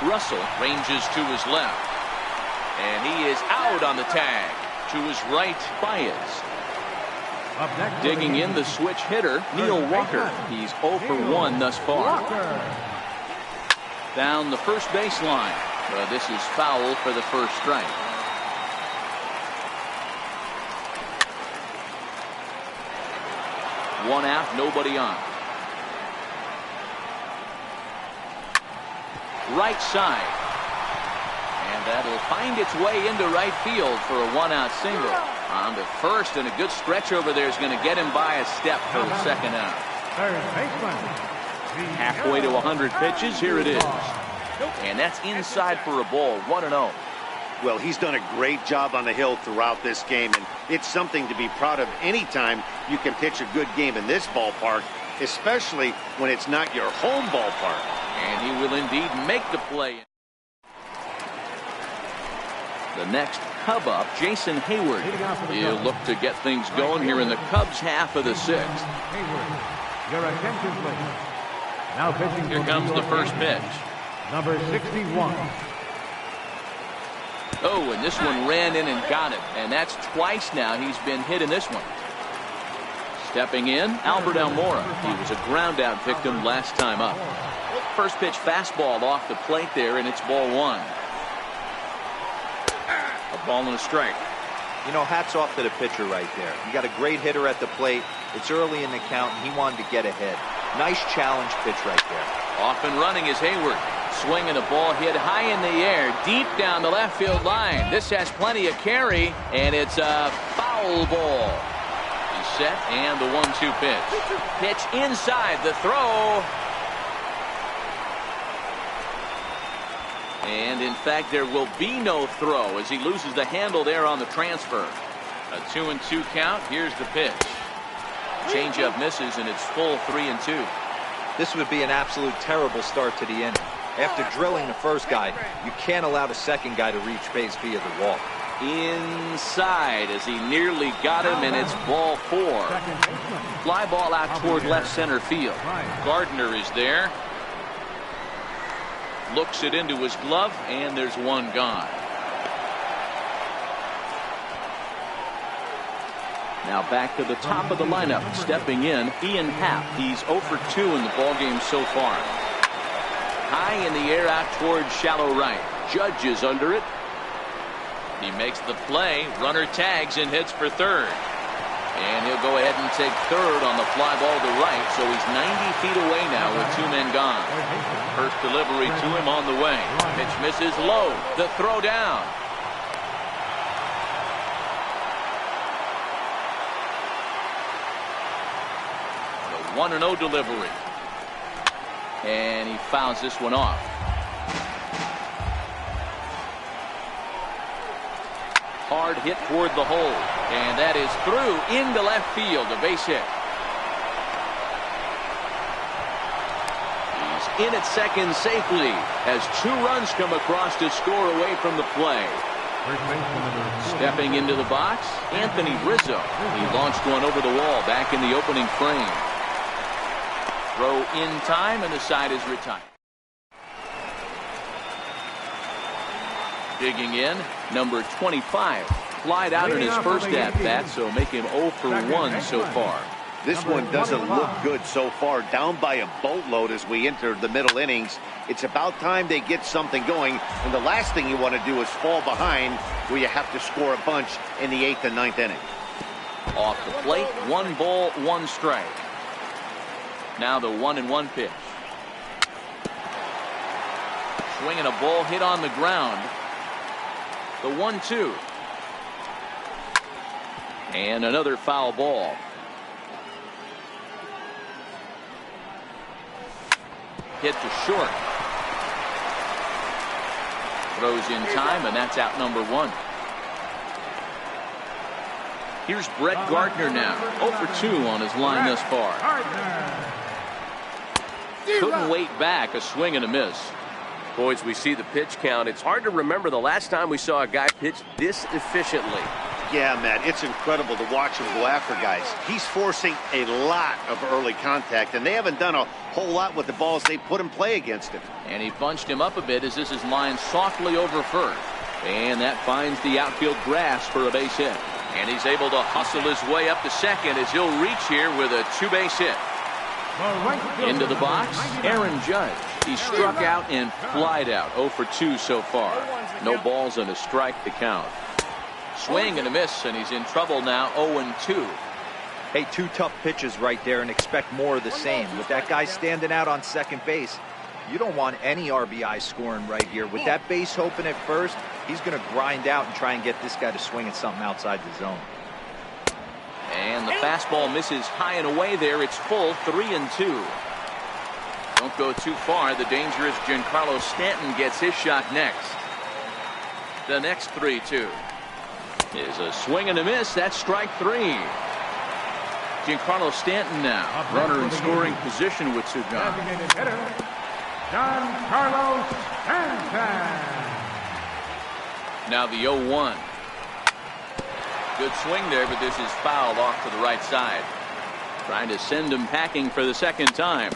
Russell ranges to his left. And he is out on the tag. To his right, Baez. Digging in the switch hitter, Neil Walker. He's 0 for 1 thus far. Down the first baseline. This is foul for the first strike. One out, nobody on. Right side. And that'll find its way into right field for a 1-out single. On to first, and a good stretch over there is going to get him by a step for the second out. Halfway to 100 pitches, here it is. And that's inside for a ball, 1-0. Well, he's done a great job on the hill throughout this game, and it's something to be proud of anytime you can pitch a good game in this ballpark, especially when it's not your home ballpark. And he will indeed make the play. The next Cub up, Jason Hayward. He'll look to get things going here in the Cubs' half of the 6th. Your attention, please. Now pitching. Here comes the first pitch. Number 61. Oh, and this one ran in and got him. And that's twice now he's been hit in this one. Stepping in, Albert Almora. He was a ground-out victim last time up. First pitch fastball off the plate there, and it's ball 1. A ball and a strike. You know, hats off to the pitcher right there. You got a great hitter at the plate. It's early in the count, and he wanted to get ahead. Nice challenge pitch right there. Off and running is Hayward. Swinging a ball hit high in the air, deep down the left field line. This has plenty of carry, and it's a foul ball. He's set, and the 1-2 pitch. Pitch inside, the throw. And in fact, there will be no throw as he loses the handle there on the transfer. A 2-2 count. Here's the pitch. Changeup misses, and it's full 3-2. This would be an absolute terrible start to the inning. After drilling the first guy, you can't allow the second guy to reach base via the walk. Inside as he nearly got him, and it's ball 4. Fly ball out toward left center field. Gardner is there. Looks it into his glove, and there's one gone. Now back to the top of the lineup. Stepping in, Ian Happ. He's 0 for 2 in the ballgame so far. High in the air out toward shallow right. Judge is under it. He makes the play. Runner tags and hits for third. And he'll go ahead and take third on the fly ball to right. So he's 90 feet away now with 2 men gone. First delivery to him on the way. Pitch misses low. The throw down. The 1-0 delivery. And he fouls this one off. hard hit toward the hole. And that is through into left field, a base hit. He's in at second safely as 2 runs come across to score away from the play. Stepping into the box, Anthony Rizzo. He launched one over the wall back in the opening frame. Throw in time, and the side is retired. Digging in, number 25. Flied out in his first at-bat, so make him 0 for 1 so far. This one doesn't look good so far. Down by a boatload as we enter the middle innings. It's about time they get something going, and the last thing you want to do is fall behind where you have to score a bunch in the 8th and 9th inning. Off the plate, 1 ball, 1 strike. Now the 1-1 pitch. Swinging a ball hit on the ground. The 1-2. And another foul ball. Hit to short. Throws in time, and that's out number 1. Here's Brett Gardner now. 0 for 2 on his line thus far. Couldn't wait back. A swing and a miss. Boys, we see the pitch count. It's hard to remember the last time we saw a guy pitch this efficiently. Yeah, Matt, it's incredible to watch him go after guys. He's forcing a lot of early contact, and they haven't done a whole lot with the balls they put in play against him. And he bunched him up a bit as this is lined softly over first. And that finds the outfield grass for a base hit. And he's able to hustle his way up to second as he'll reach here with a 2-base hit. Into the box, Aaron Judge. He struck out and flied out. 0 for 2 so far. No balls and a strike to count. Swing and a miss, and he's in trouble now. 0-2. Hey, 2 tough pitches right there, and expect more of the same. With that guy standing out on second base, you don't want any RBI scoring right here. With that base open at first, he's going to grind out and try and get this guy to swing at something outside the zone. And the fastball misses high and away there. It's full, 3-2. Don't go too far. The dangerous Giancarlo Stanton gets his shot next. The next 3-2 is a swing and a miss. That's strike 3. Giancarlo Stanton now. Runner in scoring position with Sugan. Giancarlo Stanton. Now the 0-1. Good swing there, but this is fouled off to the right side. Trying to send him packing for the second time.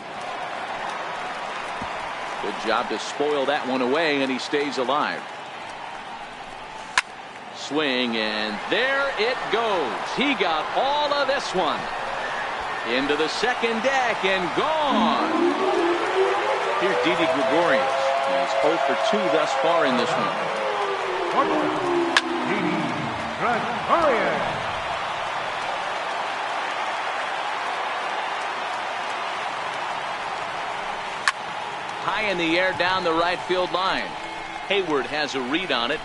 Good job to spoil that one away, and he stays alive. Swing, and there it goes. He got all of this one. Into the second deck and gone. Here's Didi Gregorius. He's 0 for 2 thus far in this one. Didi Gregorius. High in the air down the right field line. Hayward has a read on it.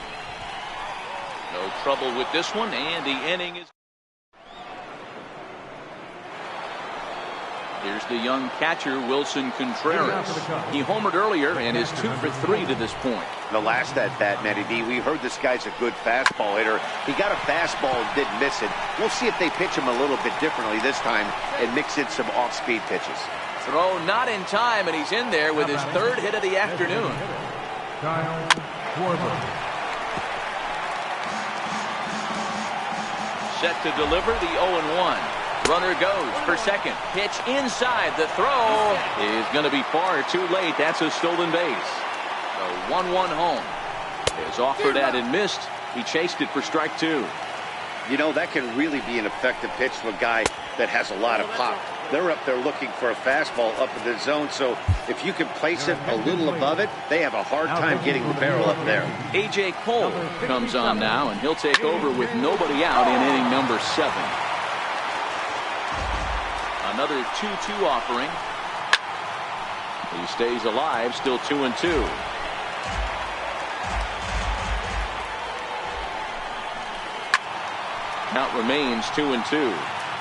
No trouble with this one, and the inning is. Here's the young catcher, Wilson Contreras. He homered earlier and is 2 for 3 to this point. The last at-bat, Matty B, we heard this guy's a good fastball hitter. He got a fastball and didn't miss it. We'll see if they pitch him a little bit differently this time and mix in some off-speed pitches. Throw not in time, and he's in there with his 3rd hit of the afternoon. Set to deliver the 0-1. Runner goes for second. Pitch inside. The throw is going to be far too late. That's a stolen base. The 1-1 home is offered at and missed. He chased it for strike 2. You know, that can really be an effective pitch to a guy that has a lot of pop. They're up there looking for a fastball up in the zone, so if you can place it a little above it, they have a hard time getting the barrel up there. A.J. Cole comes on now, and he'll take over with nobody out in inning number 7. Another 2-2 offering. He stays alive, still 2-2. Count remains 2-2.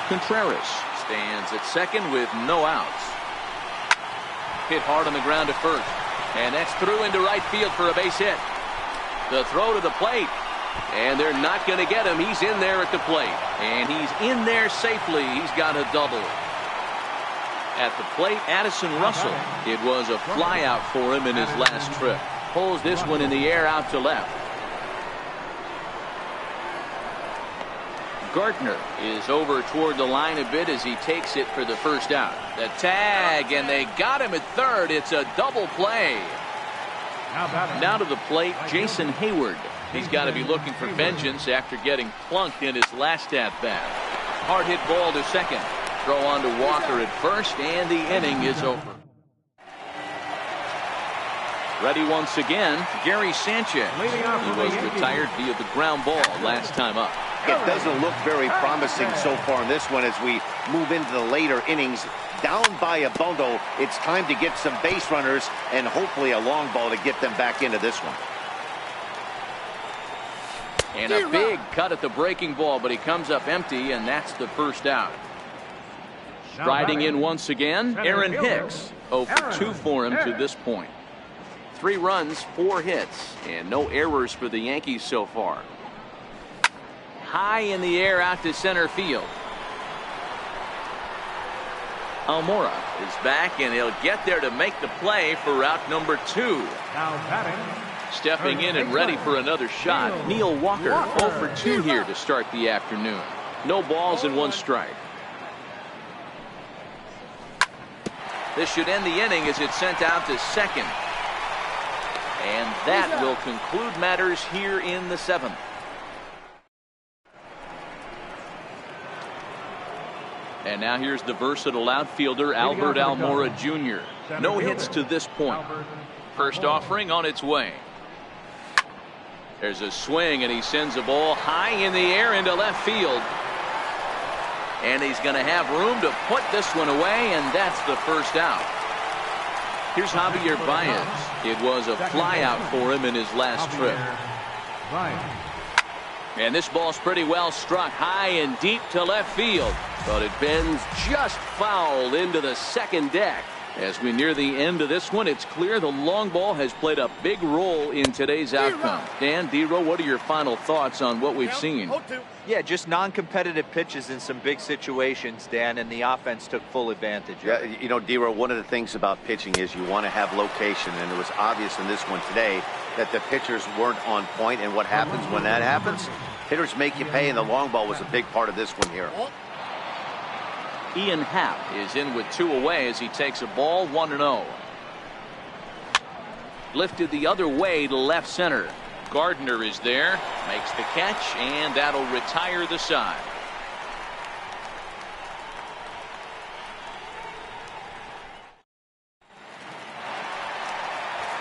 Contreras stands at second with no outs. Hit hard on the ground to first. And that's through into right field for a base hit. The throw to the plate. And they're not going to get him. He's in there at the plate. And he's in there safely. He's got a double. At the plate, Addison Russell. It was a fly out for him in his last trip. Pulls this one in the air out to left. Gardner is over toward the line a bit as he takes it for the first out. The tag, and they got him at third. It's a double play. Now to the plate, Jason Hayward. He's got to be looking for vengeance after getting plunked in his last at-bat. Hard hit ball to second. Throw on to Walker at first, and the inning is over. Ready once again, Gary Sanchez. He was retired via the ground ball last time up. It doesn't look very promising so far in this one as we move into the later innings. Down by a bundle, it's time to get some base runners and hopefully a long ball to get them back into this one. And a big cut at the breaking ball, but he comes up empty, and that's the first out. Striding in once again, Aaron Hicks. 0 for 2 for him to this point. 3 runs, 4 hits, and no errors for the Yankees so far. High in the air out to center field. Almora is back, and he'll get there to make the play for out number 2. Now batting. Stepping in and ready for another shot, Neil Walker. 0 for 2 here to start the afternoon. No balls and 1 strike. This should end the inning as it's sent out to second. And that will conclude matters here in the 7th. And now here's the versatile outfielder, Albert Almora Jr. No hits to this point. First offering on its way. There's a swing, and he sends a ball high in the air into left field. And he's going to have room to put this one away, and that's the first out. Here's Javier Baez. It was a fly out for him in his last trip. And this ball's pretty well struck high and deep to left field. But it bends just foul into the second deck. As we near the end of this one, it's clear the long ball has played a big role in today's outcome. Dan, D-Row, what are your final thoughts on what we've seen? Yeah, just non-competitive pitches in some big situations, Dan, and the offense took full advantage of it. Yeah, you know, D-Row, one of the things about pitching is you want to have location, and it was obvious in this one today that the pitchers weren't on point, and what happens when that happens? Hitters make you pay, and the long ball was a big part of this one here. Ian Happ is in with 2 away as he takes a ball 1-0. Lifted the other way to left center. Gardner is there, makes the catch, and that'll retire the side.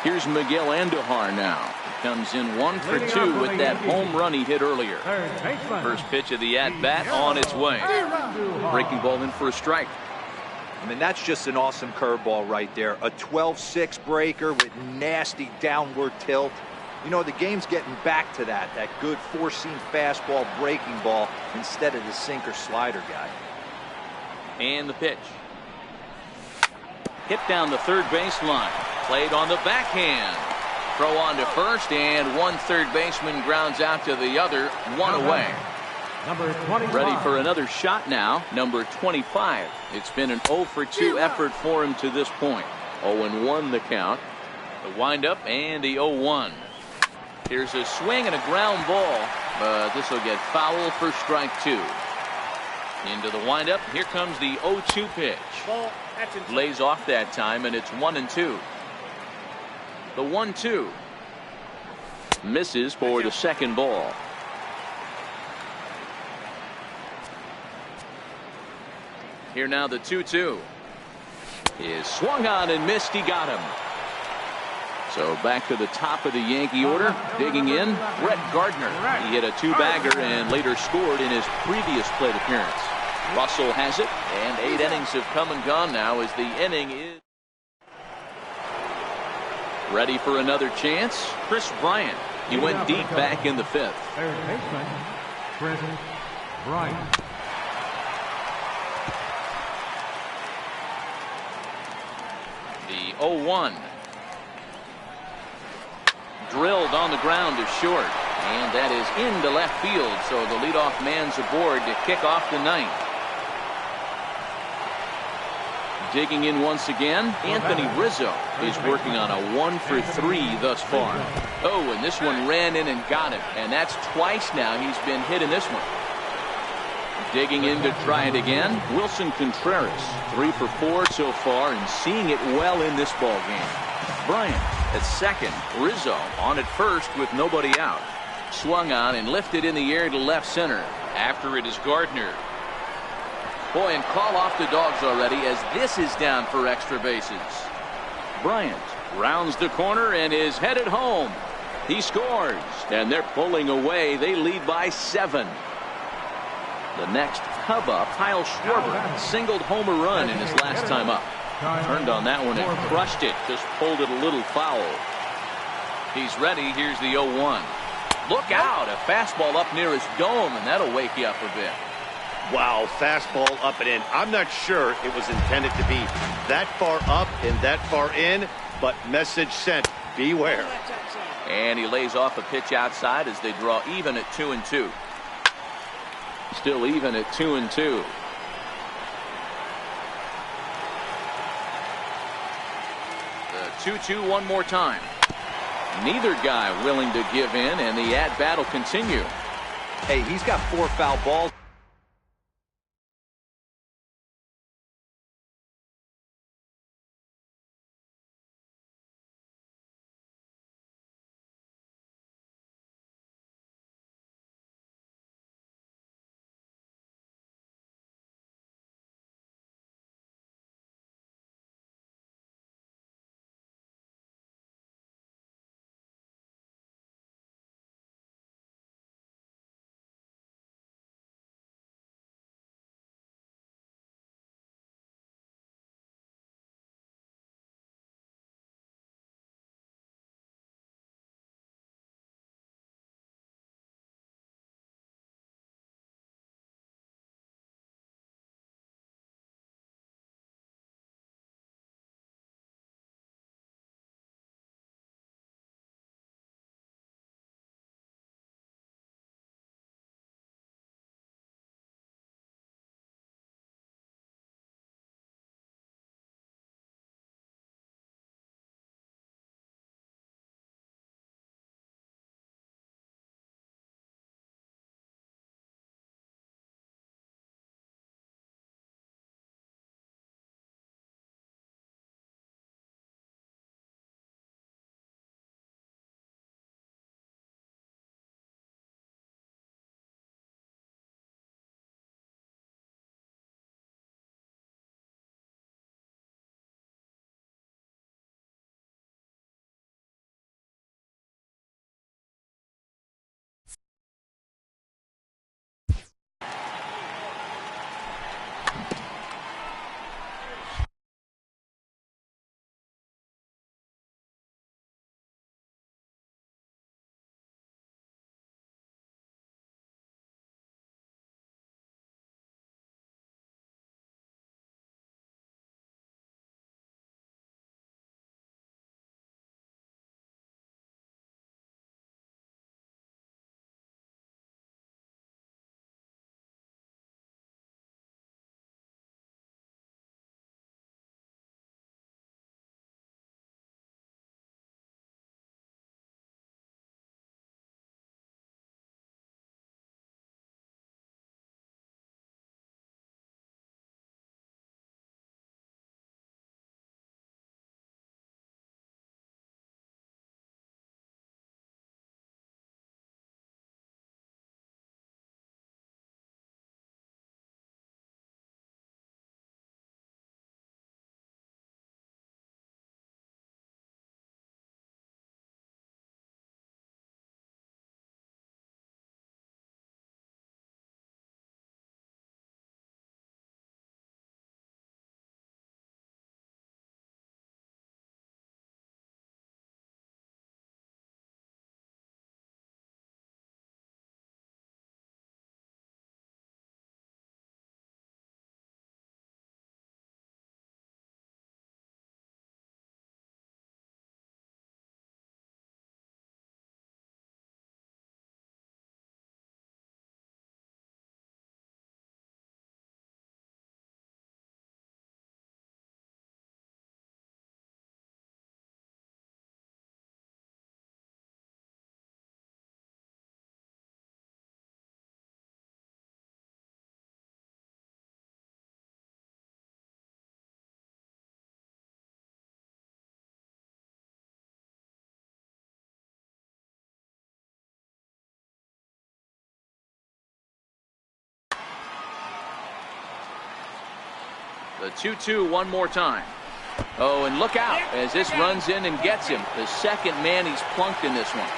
Here's Miguel Andujar now. He comes in 1 for 2 with that home run he hit earlier. First pitch of the at-bat on its way. Breaking ball in for a strike. I mean, that's just an awesome curveball right there. A 12-6 breaker with nasty downward tilt. You know, the game's getting back to that good 4-seam fastball breaking ball instead of the sinker slider guy. And the pitch. Hit down the third baseline. Played on the backhand. Throw on to first, and one third baseman grounds out to the other, 1 away. Number 25. Ready for another shot now, number 25. It's been an 0 for 2 effort for him to this point. 0-1 the count. The windup and the 0-1. Here's a swing and a ground ball, but this will get foul for strike 2. Into the windup. Here comes the 0-2 pitch. Lays off that time, and it's 1-2. The 1-2 misses for the second ball. Here now the 2-2 is swung on and missed. He got him. So back to the top of the Yankee order. Digging in, Brett Gardner. He hit a 2-bagger and later scored in his previous plate appearance. Russell has it, and 8 innings have come and gone now as the inning is ready for another chance. Chris Bryant. He went deep back in the 5th. Third baseman, Chris Bryant. The 0-1. Drilled on the ground to short. And that is into left field, so the leadoff man's aboard to kick off the ninth. Digging in once again, Anthony Rizzo is working on a 1-for-3 thus far. Oh, and this one ran in and got it, and that's twice now he's been hit in this one. Digging in to try it again, Wilson Contreras, 3 for 4 so far and seeing it well in this ball game. Bryant at second, Rizzo on at first with nobody out. Swung on and lifted in the air to left center. After it is Gardner. Boy, and call off the dogs already as this is down for extra bases. Bryant rounds the corner and is headed home. He scores, and they're pulling away. They lead by 7. The next Cub up, Kyle Schwarber, singled home a run in his last time up. Turned on that one and crushed it. Just pulled it a little foul. He's ready. Here's the 0-1. Look out. A fastball up near his dome, and that'll wake you up a bit. Wow, fastball up and in. I'm not sure it was intended to be that far up and that far in, but message sent. Beware. And he lays off a pitch outside as they draw even at 2-2. Still even at 2-2. The 2-2 one more time. Neither guy willing to give in, and the at-bat will continue. Hey, he's got 4 foul balls. The 2-2 one more time. Oh, and look out as this runs in and gets him. The second man he's plunked in this one.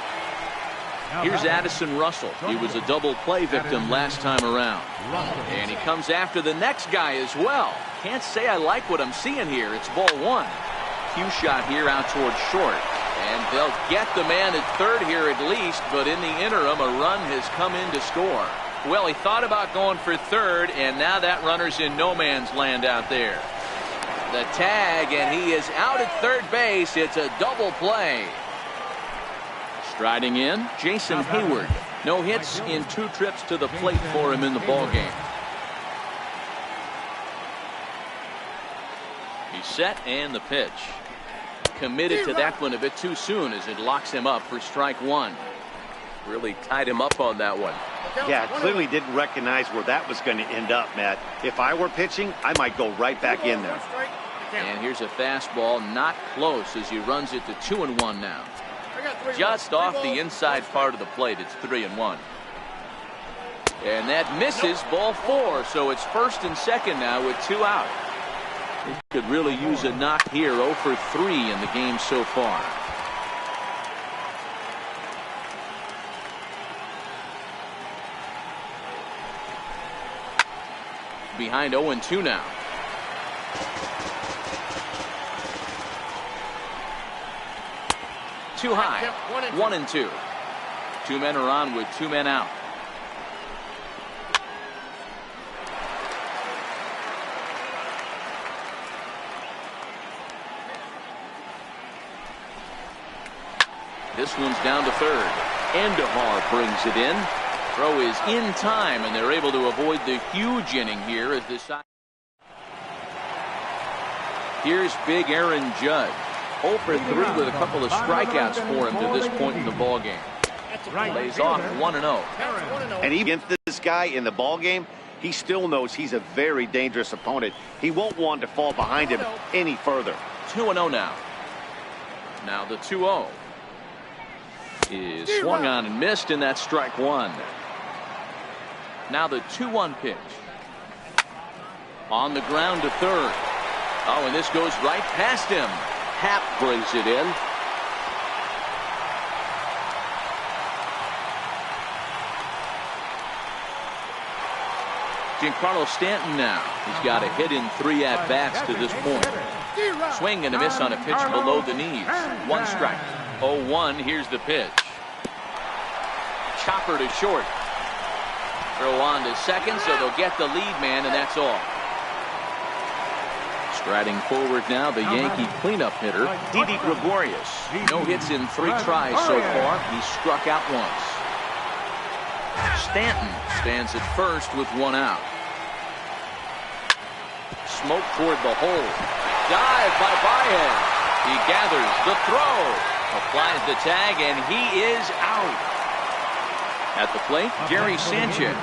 Here's Addison Russell. He was a double play victim last time around. And he comes after the next guy as well. Can't say I like what I'm seeing here. It's ball one. Cue shot here out towards short. And they'll get the man at third here at least, but in the interim, a run has come in to score. Well, he thought about going for third, and now that runner's in no man's land out there. The tag, and he is out at third base. It's a double play. Striding in, Jason Hayward. No hits in 2 trips to the plate for him in the ballgame. He's set, and the pitch. Committed to that one a bit too soon as it locks him up for strike one. Really tied him up on that one. Yeah, clearly didn't recognize where that was going to end up, Matt. If I were pitching, I might go right back in there. And here's a fastball, not close as he runs it to 2-1 now. Just off the inside part of the plate, it's 3-1. And that misses, ball 4, so it's first and second now with 2 out. He could really use a knock here. 0 for 3 in the game so far. Behind 0-2 now. Too high. 1-2. 2 men are on with 2 men out. This one's down to third. Endahar brings it in. Throw is in time, and they're able to avoid the huge inning here as this side. Here's big Aaron Judge. 0 for 3 with a couple of strikeouts for him to this point in the ballgame. Lays off 1-0. And even against this guy in the ballgame, he still knows he's a very dangerous opponent. He won't want to fall behind him any further. 2-0 now. Now the 2-0 is swung on and missed, and that's strike one. Now the 2-1 pitch. On the ground to third. Oh, and this goes right past him. Happ brings it in. Giancarlo Stanton now. He's got a hit in 3 at-bats to this point. Swing and a miss on a pitch below the knees. 1 strike. 0-1. Here's the pitch. Chopper to short. Throw on to second, so they'll get the lead man, and that's all. Striding forward now, the Yankee cleanup hitter, Didi Gregorius. No hits in 3 tries so far. He struck out once. Stanton stands at first with 1 out. Smoke toward the hole. Dive by Baez. He gathers the throw. Applies the tag, and he is out. At the plate, Gary Sanchez.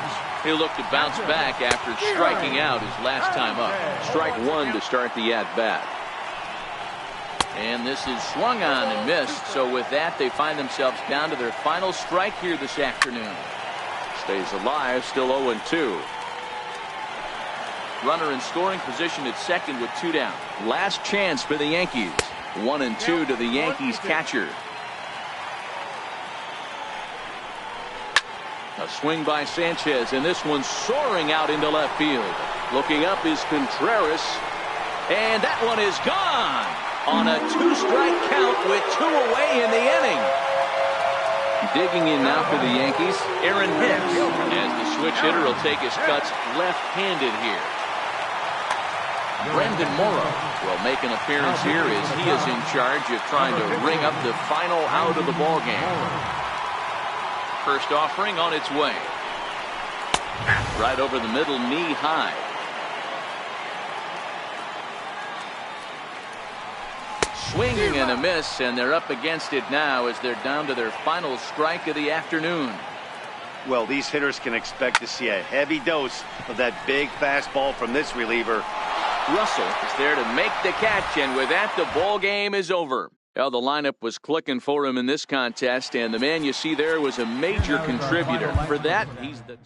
He'll look to bounce back after striking out his last time up. Strike 1 to start the at-bat. And this is swung on and missed. So with that, they find themselves down to their final strike here this afternoon. Stays alive, still 0-2. Runner in scoring position at second with 2 down. Last chance for the Yankees. 1-2 to the Yankees catcher. A swing by Sanchez, and this one's soaring out into left field. Looking up is Contreras, and that one is gone on a 2-strike count with 2 away in the inning. Digging in now for the Yankees, Aaron Hicks, as the switch hitter will take his cuts left-handed here. Brendan Morrow will make an appearance here as he is in charge of trying to ring up the final out of the ballgame. First offering on its way. Right over the middle, knee high. Swing and a miss, and they're up against it now as they're down to their final strike of the afternoon. Well, these hitters can expect to see a heavy dose of that big fastball from this reliever. Russell is there to make the catch, and with that, the ball game is over. Well, the lineup was clicking for him in this contest, and the man you see there was a major contributor. For that, he's the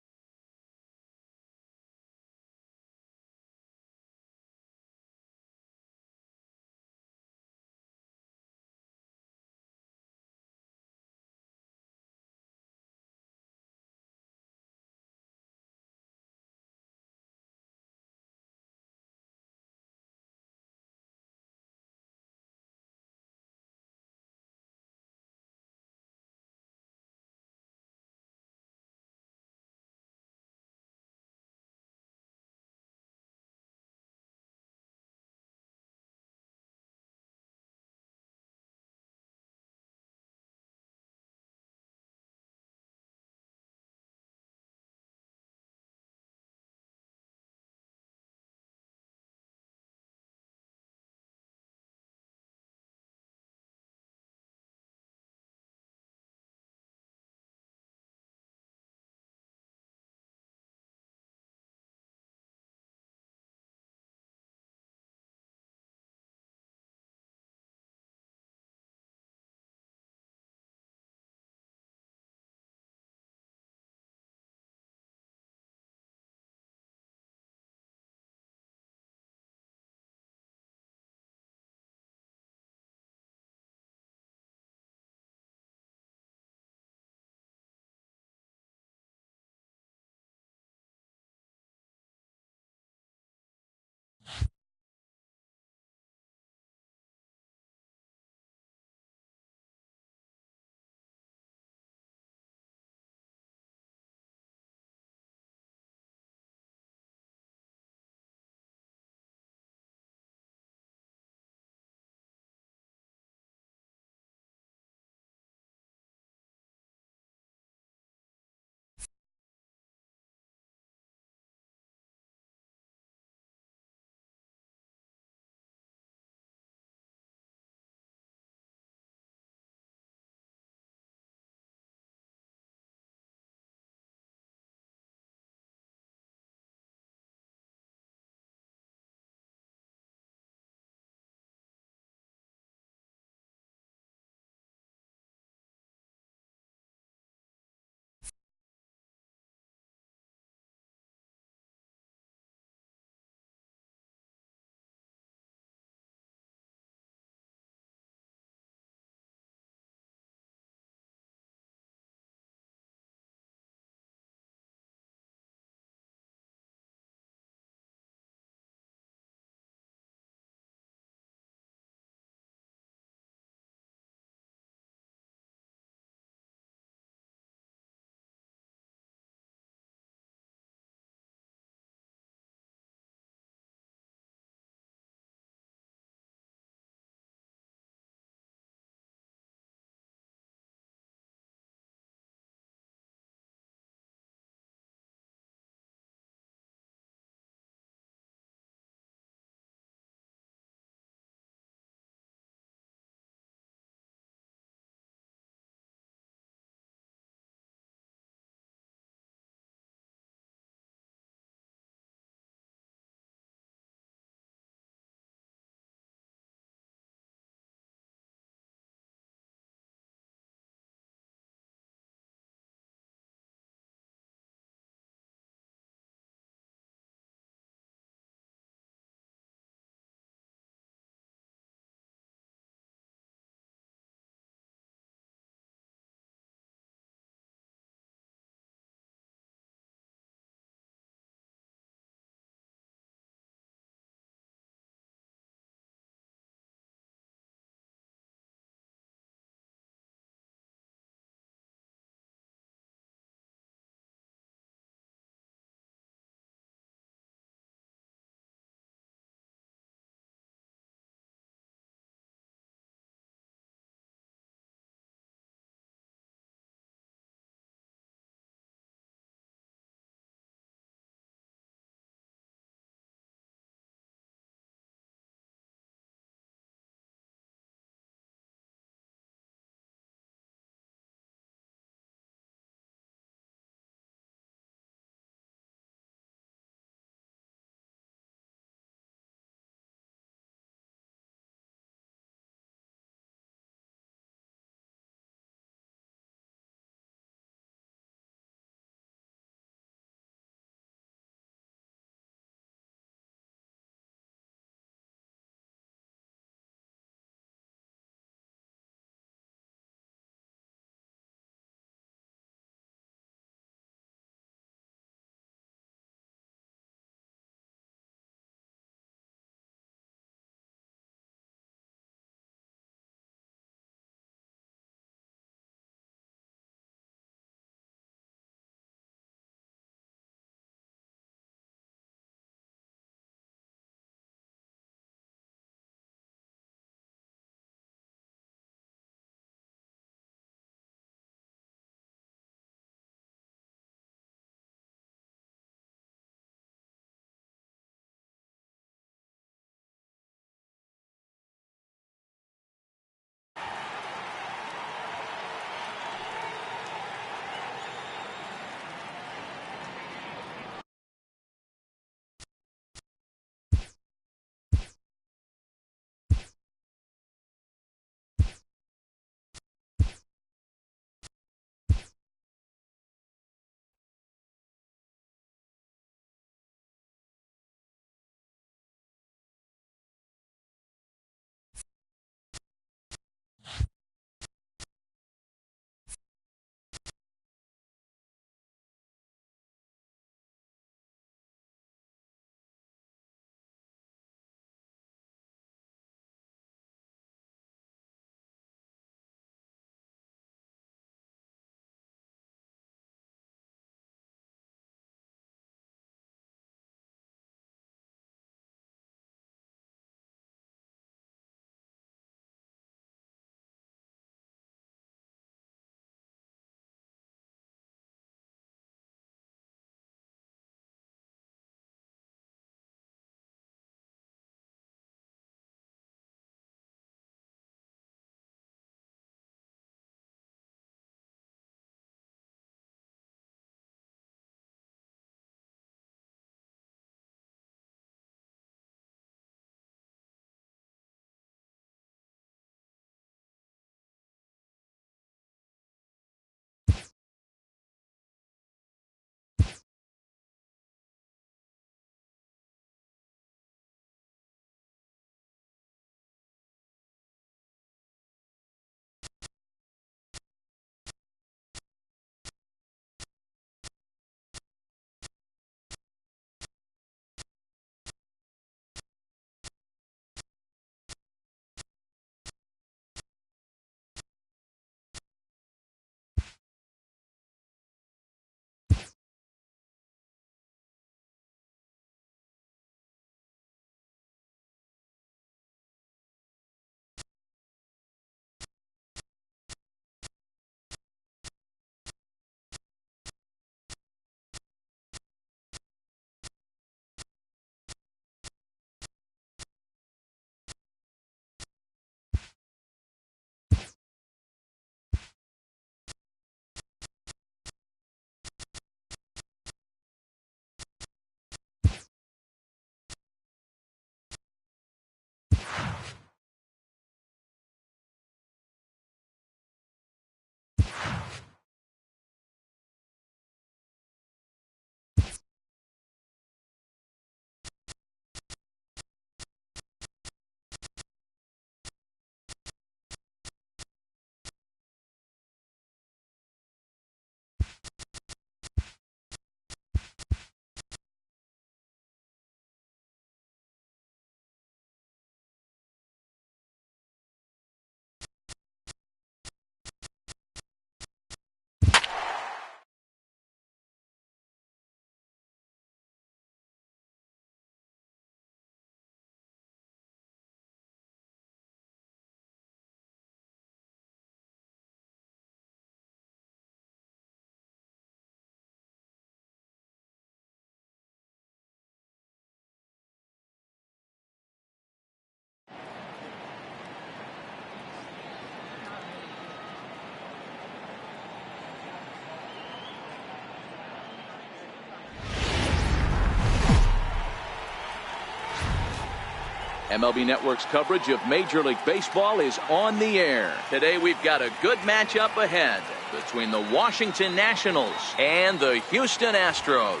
MLB Network's coverage of Major League Baseball is on the air. Today we've got a good matchup ahead between the Washington Nationals and the Houston Astros.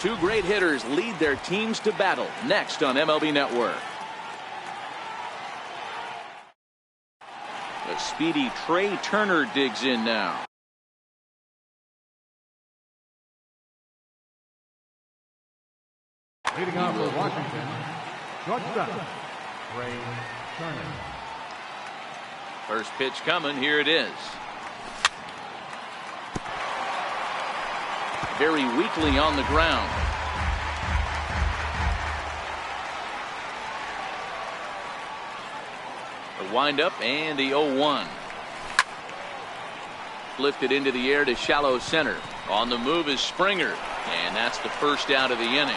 Two great hitters lead their teams to battle next on MLB Network. The speedy Trey Turner digs in now. Leading off for Washington, shortstop, Trey Turner. First pitch coming. Here it is. Very weakly on the ground. The windup and the 0-1. Lifted into the air to shallow center. On the move is Springer, and that's the first out of the inning.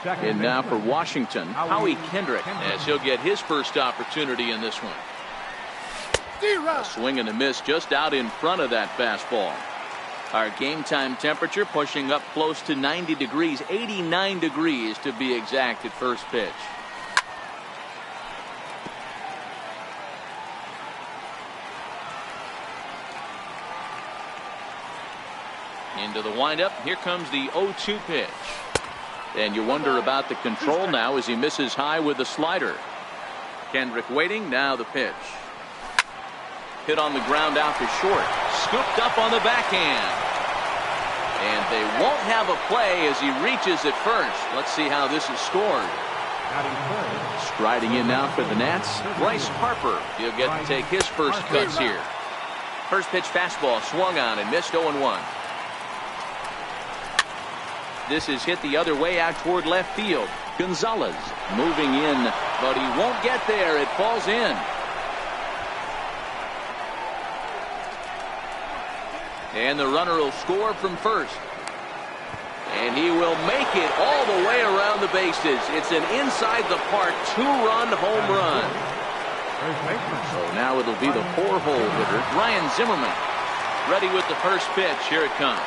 And now for Washington, Howie Kendrick, as he'll get his first opportunity in this one. A swing and a miss just out in front of that fastball. Our game time temperature pushing up close to 90 degrees, 89 degrees to be exact at first pitch. Into the windup. Here comes the 0-2 pitch. And you wonder about the control now as he misses high with the slider. Kendrick waiting. Now the pitch. Hit on the ground out to short. Scooped up on the backhand. And they won't have a play as he reaches at first. Let's see how this is scored. Striding in now for the Nats, Bryce Harper. He'll get to take his first cuts here. First pitch fastball swung on and missed 0-1. This is hit the other way out toward left field. Gonzalez moving in, but he won't get there. It falls in. And the runner will score from first. And he will make it all the way around the bases. It's an inside the park two-run home run. So now it'll be the four-hole hitter, Ryan Zimmerman. Ready with the first pitch. Here it comes.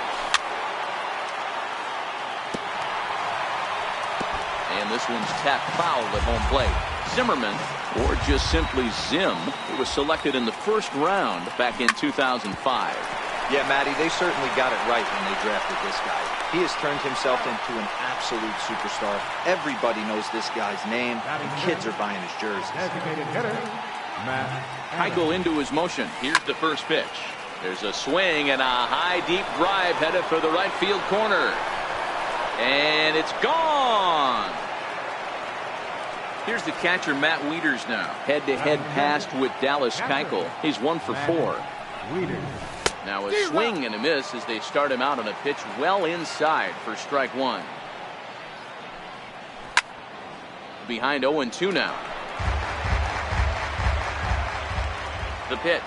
And this one's tapped foul at home plate. Zimmerman, or just simply Zim, who was selected in the first round back in 2005. Yeah, Matty, they certainly got it right when they drafted this guy. He has turned himself into an absolute superstar. Everybody knows this guy's name, and kids are buying his jerseys. Heigl into his motion. Here's the first pitch. There's a swing and a high, deep drive headed for the right field corner. And it's gone. Here's the catcher, Matt Wieters now. Head-to-head pass with Dallas Keuchel. He's 1 for 4. Now a swing and a miss as they start him out on a pitch well inside for strike one. Behind 0-2 now. The pitch.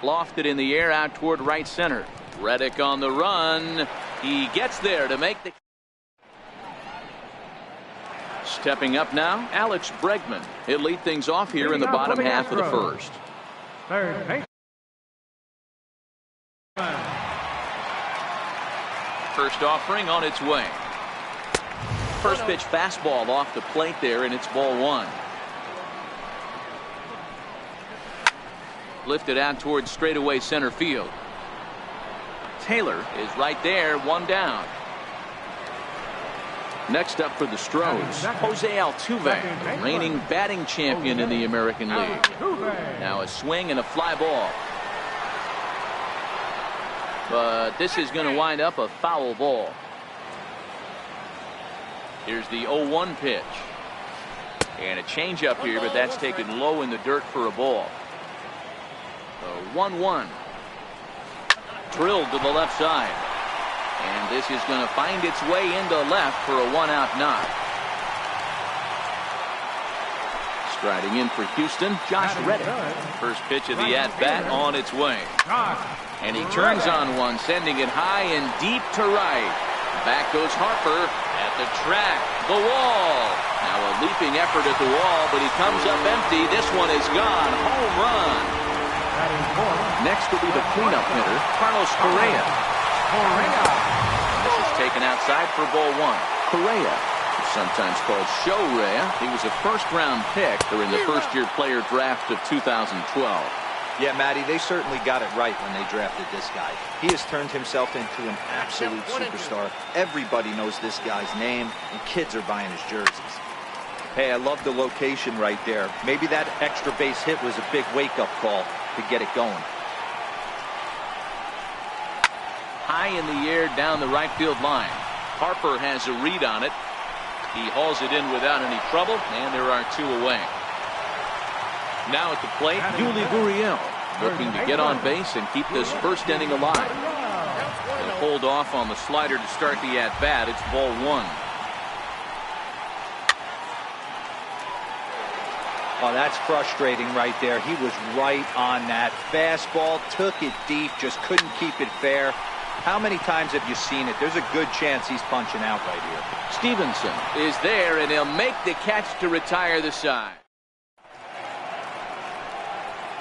Lofted in the air out toward right center. Reddick on the run. He gets there to make the... Stepping up now, Alex Bregman. He'll lead things off here in the bottom half of the first. Third base. First offering on its way. First pitch fastball off the plate there, and it's ball one. Lifted out towards straightaway center field. Taylor is right there, one down. Next up for the Stros, Jose Altuve, the reigning batting champion in the American League. Now a swing and a fly ball. But this is going to wind up a foul ball. Here's the 0-1 pitch. And a changeup here, but that's taken low in the dirt for a ball. So 1-1. Drilled to the left side. And this is going to find its way into left for a one-out knock. Striding in for Houston, Josh Reddick. First pitch of the at-bat on its way. And he turns on one, sending it high and deep to right. Back goes Harper at the track, the wall. Now a leaping effort at the wall, but he comes up empty. This one is gone. Home run. Next will be the cleanup hitter, Carlos Correa. And this is taken out outside for ball one. Correa, sometimes called Shorea. He was a first-round pick during the first-year player draft of 2012. Yeah, Matty, they certainly got it right when they drafted this guy. He has turned himself into an absolute superstar. Everybody knows this guy's name, and kids are buying his jerseys. Hey, I love the location right there. Maybe that extra base hit was a big wake-up call to get it going. High in the air down the right field line. Harper has a read on it. He hauls it in without any trouble, and there are two away. Now at the plate, Yuli Gurriel looking to get on base and keep this first inning alive. They'll hold off on the slider to start the at-bat. It's ball one. Oh, that's frustrating right there. He was right on that. Fastball, took it deep, just couldn't keep it fair. How many times have you seen it? There's a good chance he's punching out right here. Stevenson is there, and he'll make the catch to retire the side.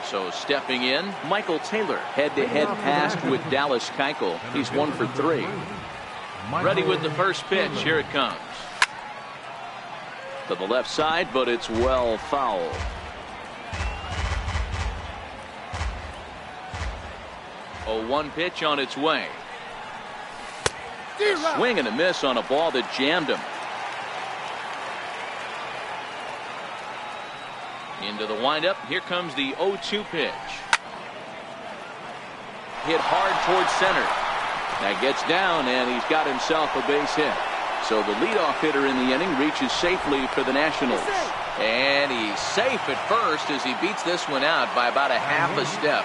So stepping in, Michael Taylor, head-to-head pass with Dallas Keuchel. He's 1 for 3. Ready with the first pitch. Here it comes. To the left side, but it's well fouled. A 1 pitch on its way. Swing and a miss on a ball that jammed him. Into the windup. Here comes the 0-2 pitch. Hit hard towards center. That gets down, and he's got himself a base hit. So the leadoff hitter in the inning reaches safely for the Nationals. And he's safe at first as he beats this one out by about a half a step.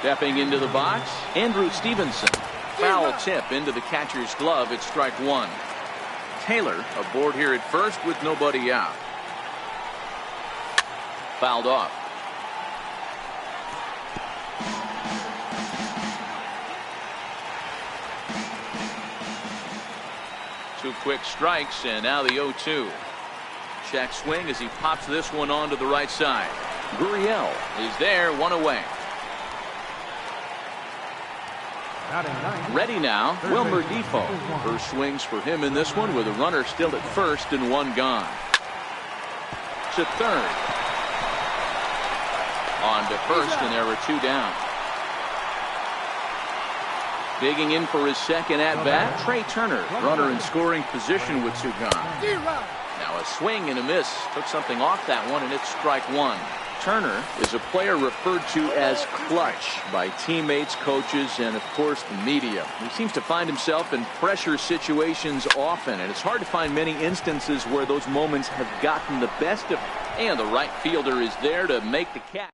Stepping into the box, Andrew Stevenson. Foul tip into the catcher's glove. It's strike one. Taylor aboard here at first with nobody out. Fouled off. Two quick strikes, and now the 0-2. Check swing as he pops this one onto the right side. Gurriel is there, 1 away. Ready now, Wilmer Defoe. First swings for him in this one with a runner still at first and 1 gone. To third. On to first, and there are 2 down. Digging in for his second at-bat, Trey Turner, runner in scoring position with 2 gone. Now a swing and a miss. Took something off that one, and it's strike one. Turner is a player referred to as clutch by teammates, coaches, and of course the media. He seems to find himself in pressure situations often, and it's hard to find many instances where those moments have gotten the best of him. And the right fielder is there to make the catch.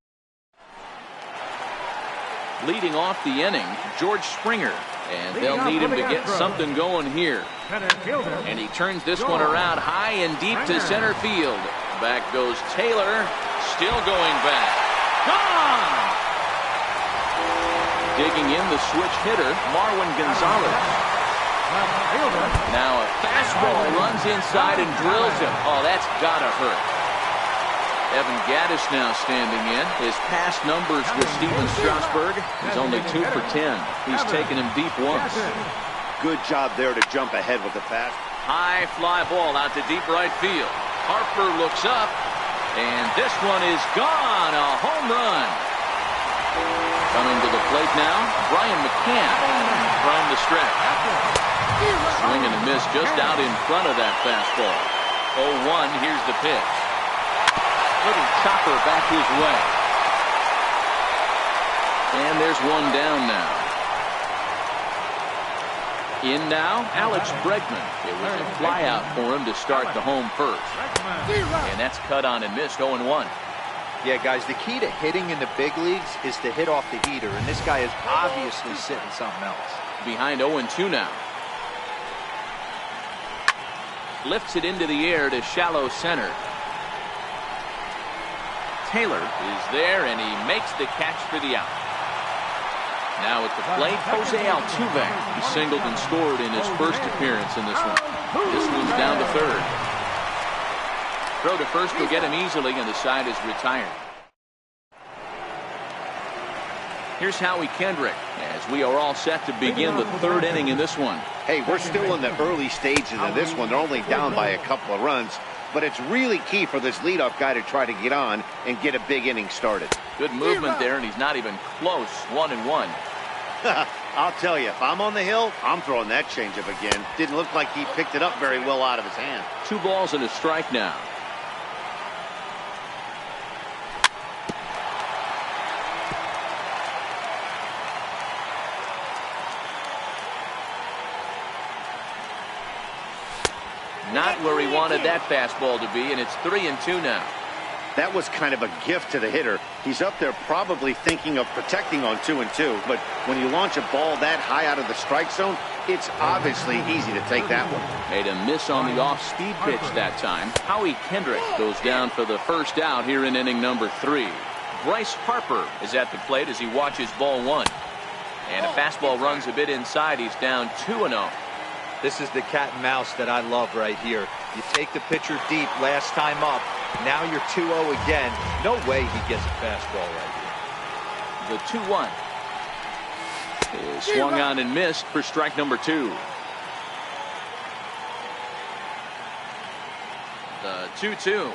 Leading off the inning, George Springer, and they'll need him to get something going here. And he turns this one around high and deep to center field. Back goes Taylor, still going back. Gone! Digging in the switch hitter, Marwin Gonzalez. Now a fastball runs inside and drills him. Oh, that's gotta hurt. Evan Gaddis now standing in. His past numbers with Steven Strasburg is only 2 for 10. He's taken him deep once. Good job there to jump ahead with the pass. High fly ball out to deep right field. Harper looks up, and this one is gone. A home run. Coming to the plate now, Brian McCann from the stretch. Swing and a miss just out in front of that fastball. 0-1, here's the pitch. Little chopper back his way. And there's 1 down now. In now, Alex Bregman. It was a fly out for him to start the home first. And that's cut on and missed, 0-1. Yeah, guys, the key to hitting in the big leagues is to hit off the heater, and this guy is obviously sitting something else. Behind 0-2 now. Lifts it into the air to shallow center. Taylor is there, and he makes the catch for the out. Now at the plate, Jose Altuve. He singled and scored in his first appearance in this one. This one's down to third. Throw to first will get him easily, and the side is retired. Here's Howie Kendrick, as we are all set to begin the third inning in this one. Hey, we're still in the early stages of this one. They're only down by a couple of runs, but it's really key for this leadoff guy to try to get on and get a big inning started. Good movement there, and he's not even close. 1-1. I'll tell you, if I'm on the hill, I'm throwing that changeup again. Didn't look like he picked it up very well out of his hand. 2 balls and a strike now. Not where he wanted that fastball to be, and it's 3-2 now. That was kind of a gift to the hitter. He's up there probably thinking of protecting on 2-2, but when you launch a ball that high out of the strike zone, it's obviously easy to take that one. Made a miss on the off-speed pitch that time. Howie Kendrick goes down for the first out here in inning number 3. Bryce Harper is at the plate as he watches ball 1. And a fastball runs a bit inside. He's down 2-0. This is the cat and mouse that I love right here. You take the pitcher deep last time up. Now you're 2-0 again. No way he gets a fastball right here. The 2-1 is swung on and missed for strike number 2. The 2-2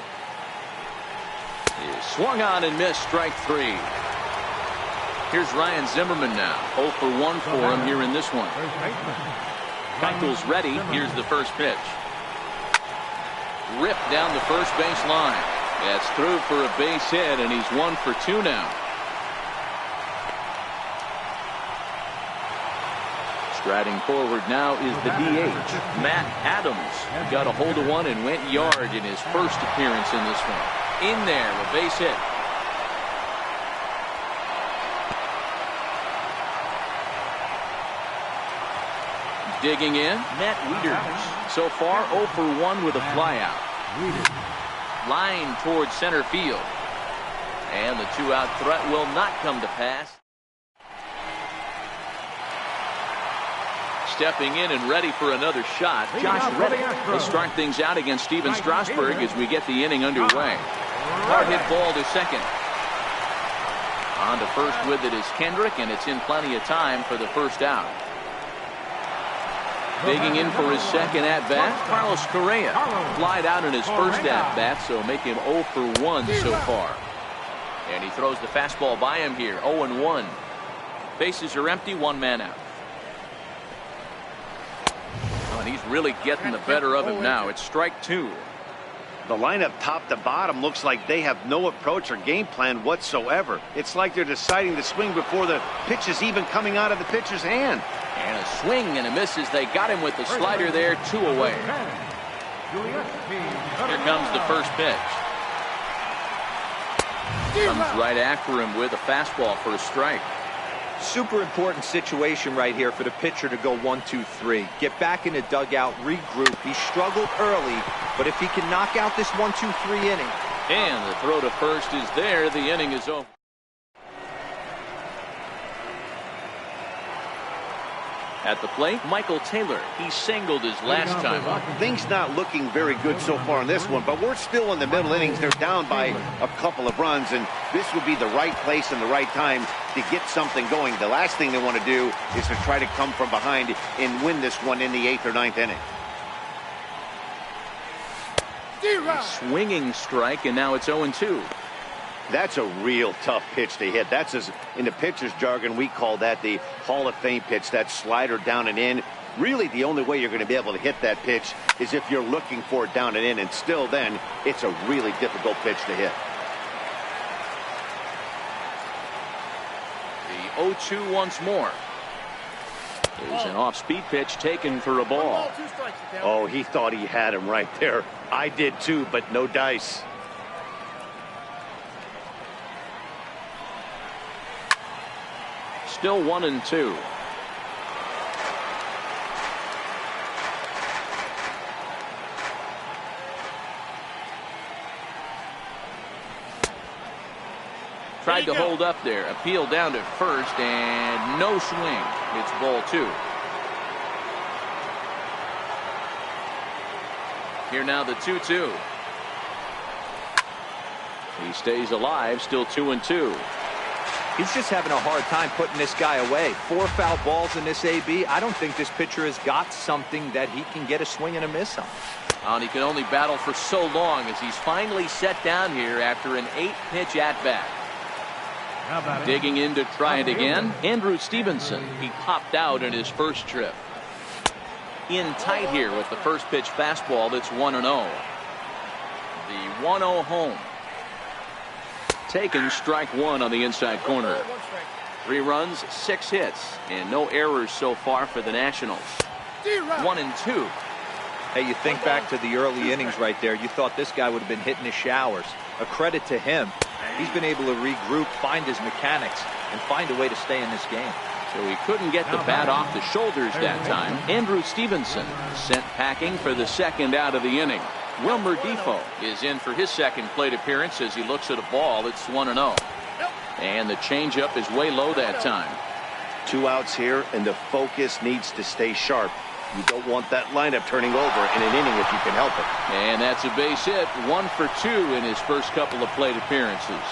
is swung on and missed, strike 3. Here's Ryan Zimmerman now. 0 for 1 for him here in this one. Michael's ready. Here's the first pitch. Ripped down the first base line. That's through for a base hit, and he's 1 for 2 now. Striding forward now is the DH, Matt Adams. Got a hold of one and went yard in his first appearance in this one. In there, a base hit. Digging in, Matt Wieters. So far, 0 for 1 with a flyout. Line towards center field. And the 2-out threat will not come to pass. Stepping in and ready for another shot, Josh Reddick will start things out against Steven Strasburg as we get the inning underway. Hard hit ball to second. On to first with it is Kendrick, and it's in plenty of time for the first out. Digging in for his second at-bat, Carlos Correa. Flied out in his first at-bat, so make him 0 for 1 so far. And he throws the fastball by him here, 0-1. Bases are empty, 1 man out. Oh, and he's really getting the better of him now. It's strike 2. The lineup top to bottom looks like they have no approach or game plan whatsoever. It's like they're deciding to swing before the pitch is even coming out of the pitcher's hand. And a swing and a miss as they got him with the slider there, 2 away. Here comes the first pitch. Comes right after him with a fastball for a strike. Super important situation right here for the pitcher to go 1-2-3. Get back in the dugout, regroup. He struggled early, but if he can knock out this 1-2-3 inning. And the throw to first is there. The inning is over. At the plate, Michael Taylor. He singled his last time up. Things not looking very good so far in this one, but we're still in the middle innings. They're down by a couple of runs, and this would be the right place and the right time to get something going. The last thing they want to do is to try to come from behind and win this one in the 8th or 9th inning. A swinging strike, and now it's 0-2. That's a real tough pitch to hit. That's, as in the pitcher's jargon, we call that the Hall of Fame pitch. That slider down and in. Really, the only way you're going to be able to hit that pitch is if you're looking for it down and in, and still then, it's a really difficult pitch to hit. The 0-2 once more. There's an off-speed pitch taken for a ball. Oh, he thought he had him right there. I did too, but no dice. Still 1-2. Tried to hold up there. Appeal down to first, and no swing. It's ball 2. Here now the 2-2. He stays alive, still 2-2. He's just having a hard time putting this guy away. 4 foul balls in this AB. I don't think this pitcher has got something that he can get a swing and a miss on. And he can only battle for so long as he's finally set down here after an 8-pitch at-bat. Digging in to try it again, Andrew Stevenson. He popped out in his first trip. In tight here with the first pitch fastball. That's 1-0. The 1-0 home. Taken strike 1 on the inside corner. 3 runs, 6 hits, and no errors so far for the Nationals. 1-2. Hey, you think back to the early innings right there. You thought this guy would have been hitting his showers. A credit to him. He's been able to regroup, find his mechanics, and find a way to stay in this game. So he couldn't get the bat off the shoulders that time. Andrew Stevenson sent packing for the second out of the inning. Wilmer Defoe is in for his second plate appearance as he looks at a ball. It's 1-0. And the changeup is way low that time. 2 outs here, and the focus needs to stay sharp. You don't want that lineup turning over in an inning if you can help it. And that's a base hit. 1 for 2 in his first couple of plate appearances.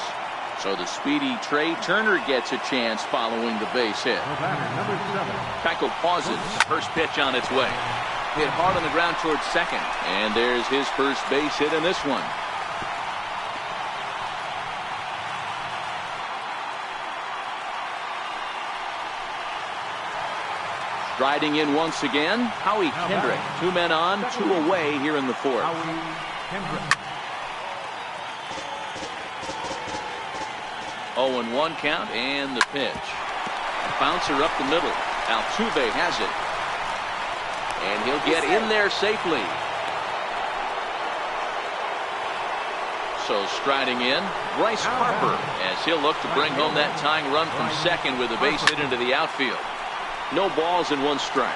So the speedy Trey Turner gets a chance following the base hit. Keiko pauses. First pitch on its way. Hit hard on the ground towards second. And there's his first base hit in this one. Striding in once again, Howie Kendrick. 2 men on, 2 away here in the 4th. 0-1 count and the pitch. Bouncer up the middle. Altuve has it. And he'll get in there safely. So striding in, Bryce Harper as he'll look to bring home that tying run from second with a base hit into the outfield. No balls and 1 strike.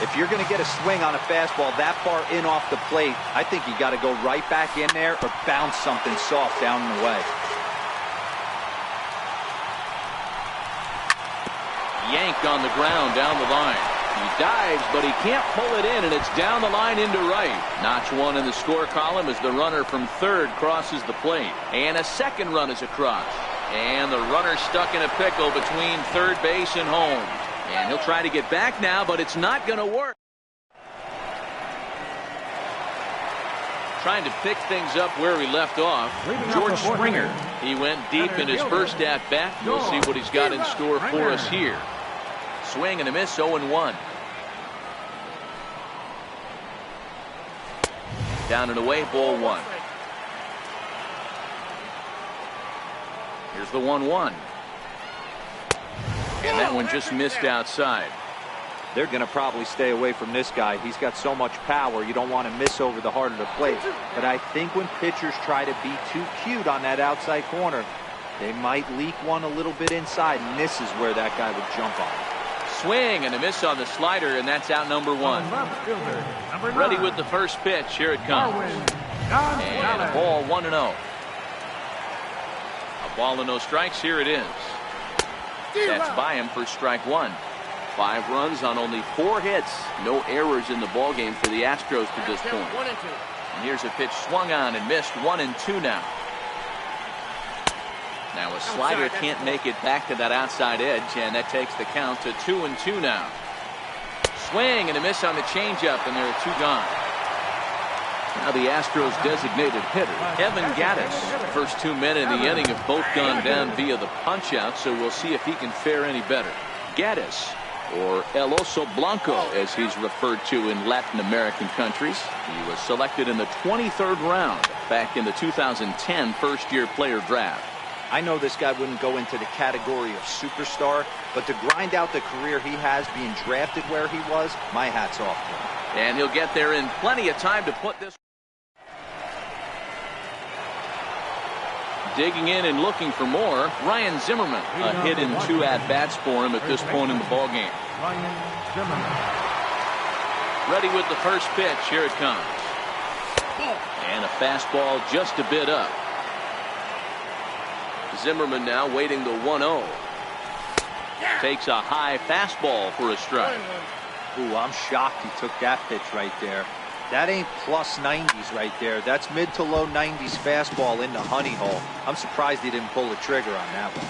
If you're going to get a swing on a fastball that far in off the plate, I think you got to go right back in there or bounce something soft down and away. Yanked on the ground down the line. He dives, but he can't pull it in, and it's down the line into right. Notch 1 in the score column as the runner from third crosses the plate. And a second run is across. And the runner stuck in a pickle between third base and home. And he'll try to get back now, but it's not going to work. Trying to pick things up where he left off. George Springer. He went deep in his first at-bat. We'll see what he's got in store for us here. Swing and a miss, 0-1. Down and away, ball 1. Here's the 1-1. And that one just missed outside. They're going to probably stay away from this guy. He's got so much power, you don't want to miss over the heart of the plate. But I think when pitchers try to be too cute on that outside corner, they might leak one a little bit inside, and this is where that guy would jump on. Swing and a miss on the slider, and that's out number 1. Ready with the first pitch. Here it comes. And a ball, 1-0. A ball and no strikes. Here it is. That's by him for strike 1. 5 runs on only 4 hits. No errors in the ballgame for the Astros to this point. And here's a pitch swung on and missed. 1-2 now. Now a slider can't make it back to that outside edge, and that takes the count to 2-2 now. Swing and a miss on the changeup, and there are 2 gone. Now the Astros designated hitter, Evan Gattis. First 2 men in the inning have both gone down via the punch-out, so we'll see if he can fare any better. Gattis, or El Oso Blanco, as he's referred to in Latin American countries. He was selected in the 23rd round back in the 2010 first-year player draft. I know this guy wouldn't go into the category of superstar, but to grind out the career he has being drafted where he was, my hat's off to him. And he'll get there in plenty of time to put this. Digging in and looking for more, Ryan Zimmerman. A hit in 2 at-bats for him at this point in the ballgame. Ready with the first pitch. Here it comes. And a fastball just a bit up. Zimmerman now waiting the 1-0. Takes a high fastball for a strike. Ooh, I'm shocked he took that pitch right there. That ain't plus 90s right there. That's mid to low 90s fastball in the honey hole. I'm surprised he didn't pull the trigger on that one.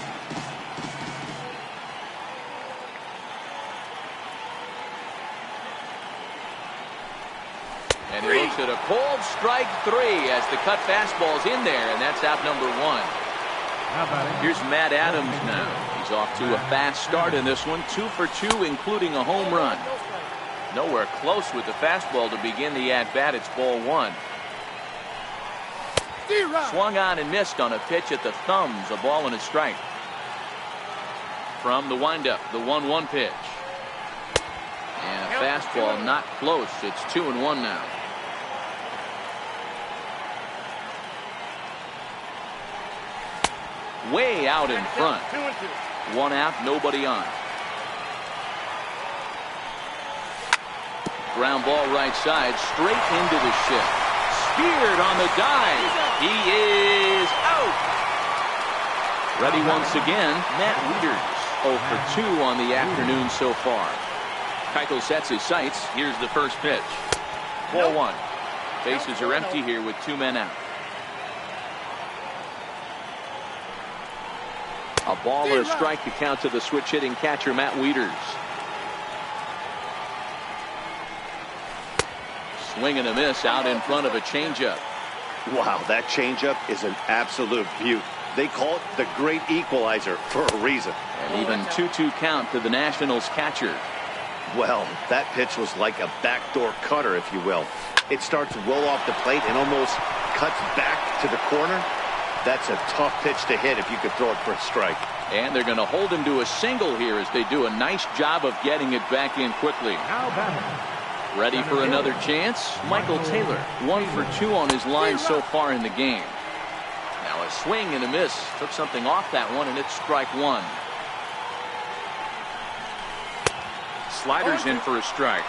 makes it a cold strike 3 as the cut fastball's in there, and that's out number 1. Here's Matt Adams now. He's off to a fast start in this one. 2 for 2, including a home run. Nowhere close with the fastball to begin the at-bat. It's ball 1. Swung on and missed on a pitch at the thumbs. A ball and a strike. From the windup, the 1-1 pitch. And a fastball not close. It's 2-1 now. Way out in front. 1 out, nobody on. Ground ball right side, straight into the shift. Speared on the dive. He is out. Ready once again, Matt Wieters. 0 for 2 on the afternoon so far. Keuchel sets his sights. Here's the first pitch. Ball 1. Bases are empty here with 2 men out. A ball and a strike to count to the switch-hitting catcher, Matt Wieters. Swing and a miss out in front of a changeup. Wow, that changeup is an absolute beaut. They call it the great equalizer for a reason. And even 2-2 count to the Nationals catcher. Well, that pitch was like a backdoor cutter, if you will. It starts to roll off the plate and almost cuts back to the corner. That's a tough pitch to hit if you could throw it for a strike. And they're going to hold him to a single here as they do a nice job of getting it back in quickly. Ready for another chance? Michael Taylor, 1 for 2 on his line so far in the game. Now a swing and a miss. Took something off that one, and it's strike 1. Sliders in for a strike.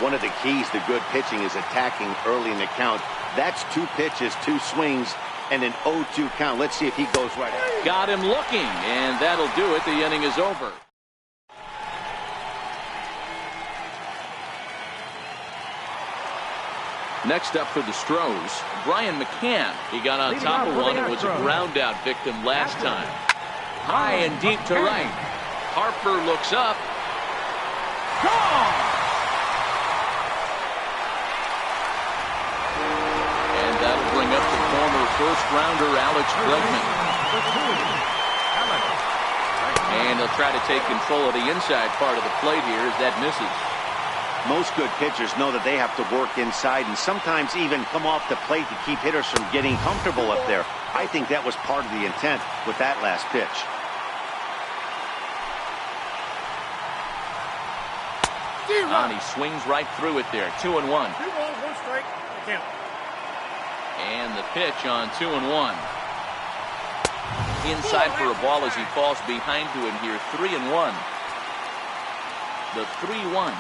One of the keys to good pitching is attacking early in the count. That's 2 pitches, 2 swings, and an 0-2 count. Let's see if he goes right. Got him looking, and that'll do it. The inning is over. Next up for the Stros, Brian McCann. He got on top of one and was a ground out victim last time. High and deep to right. Harper looks up. Gone! And that'll bring up the former first-rounder Alex Bregman. And he'll try to take control of the inside part of the plate here as that misses. Most good pitchers know that they have to work inside and sometimes even come off the plate to keep hitters from getting comfortable up there. I think that was part of the intent with that last pitch. And he swings right through it there. 2-1. 2 balls, 1 strike. Count. And the pitch on 2-1. Inside for a ball as he falls behind to it here. 3-1. The 3-1.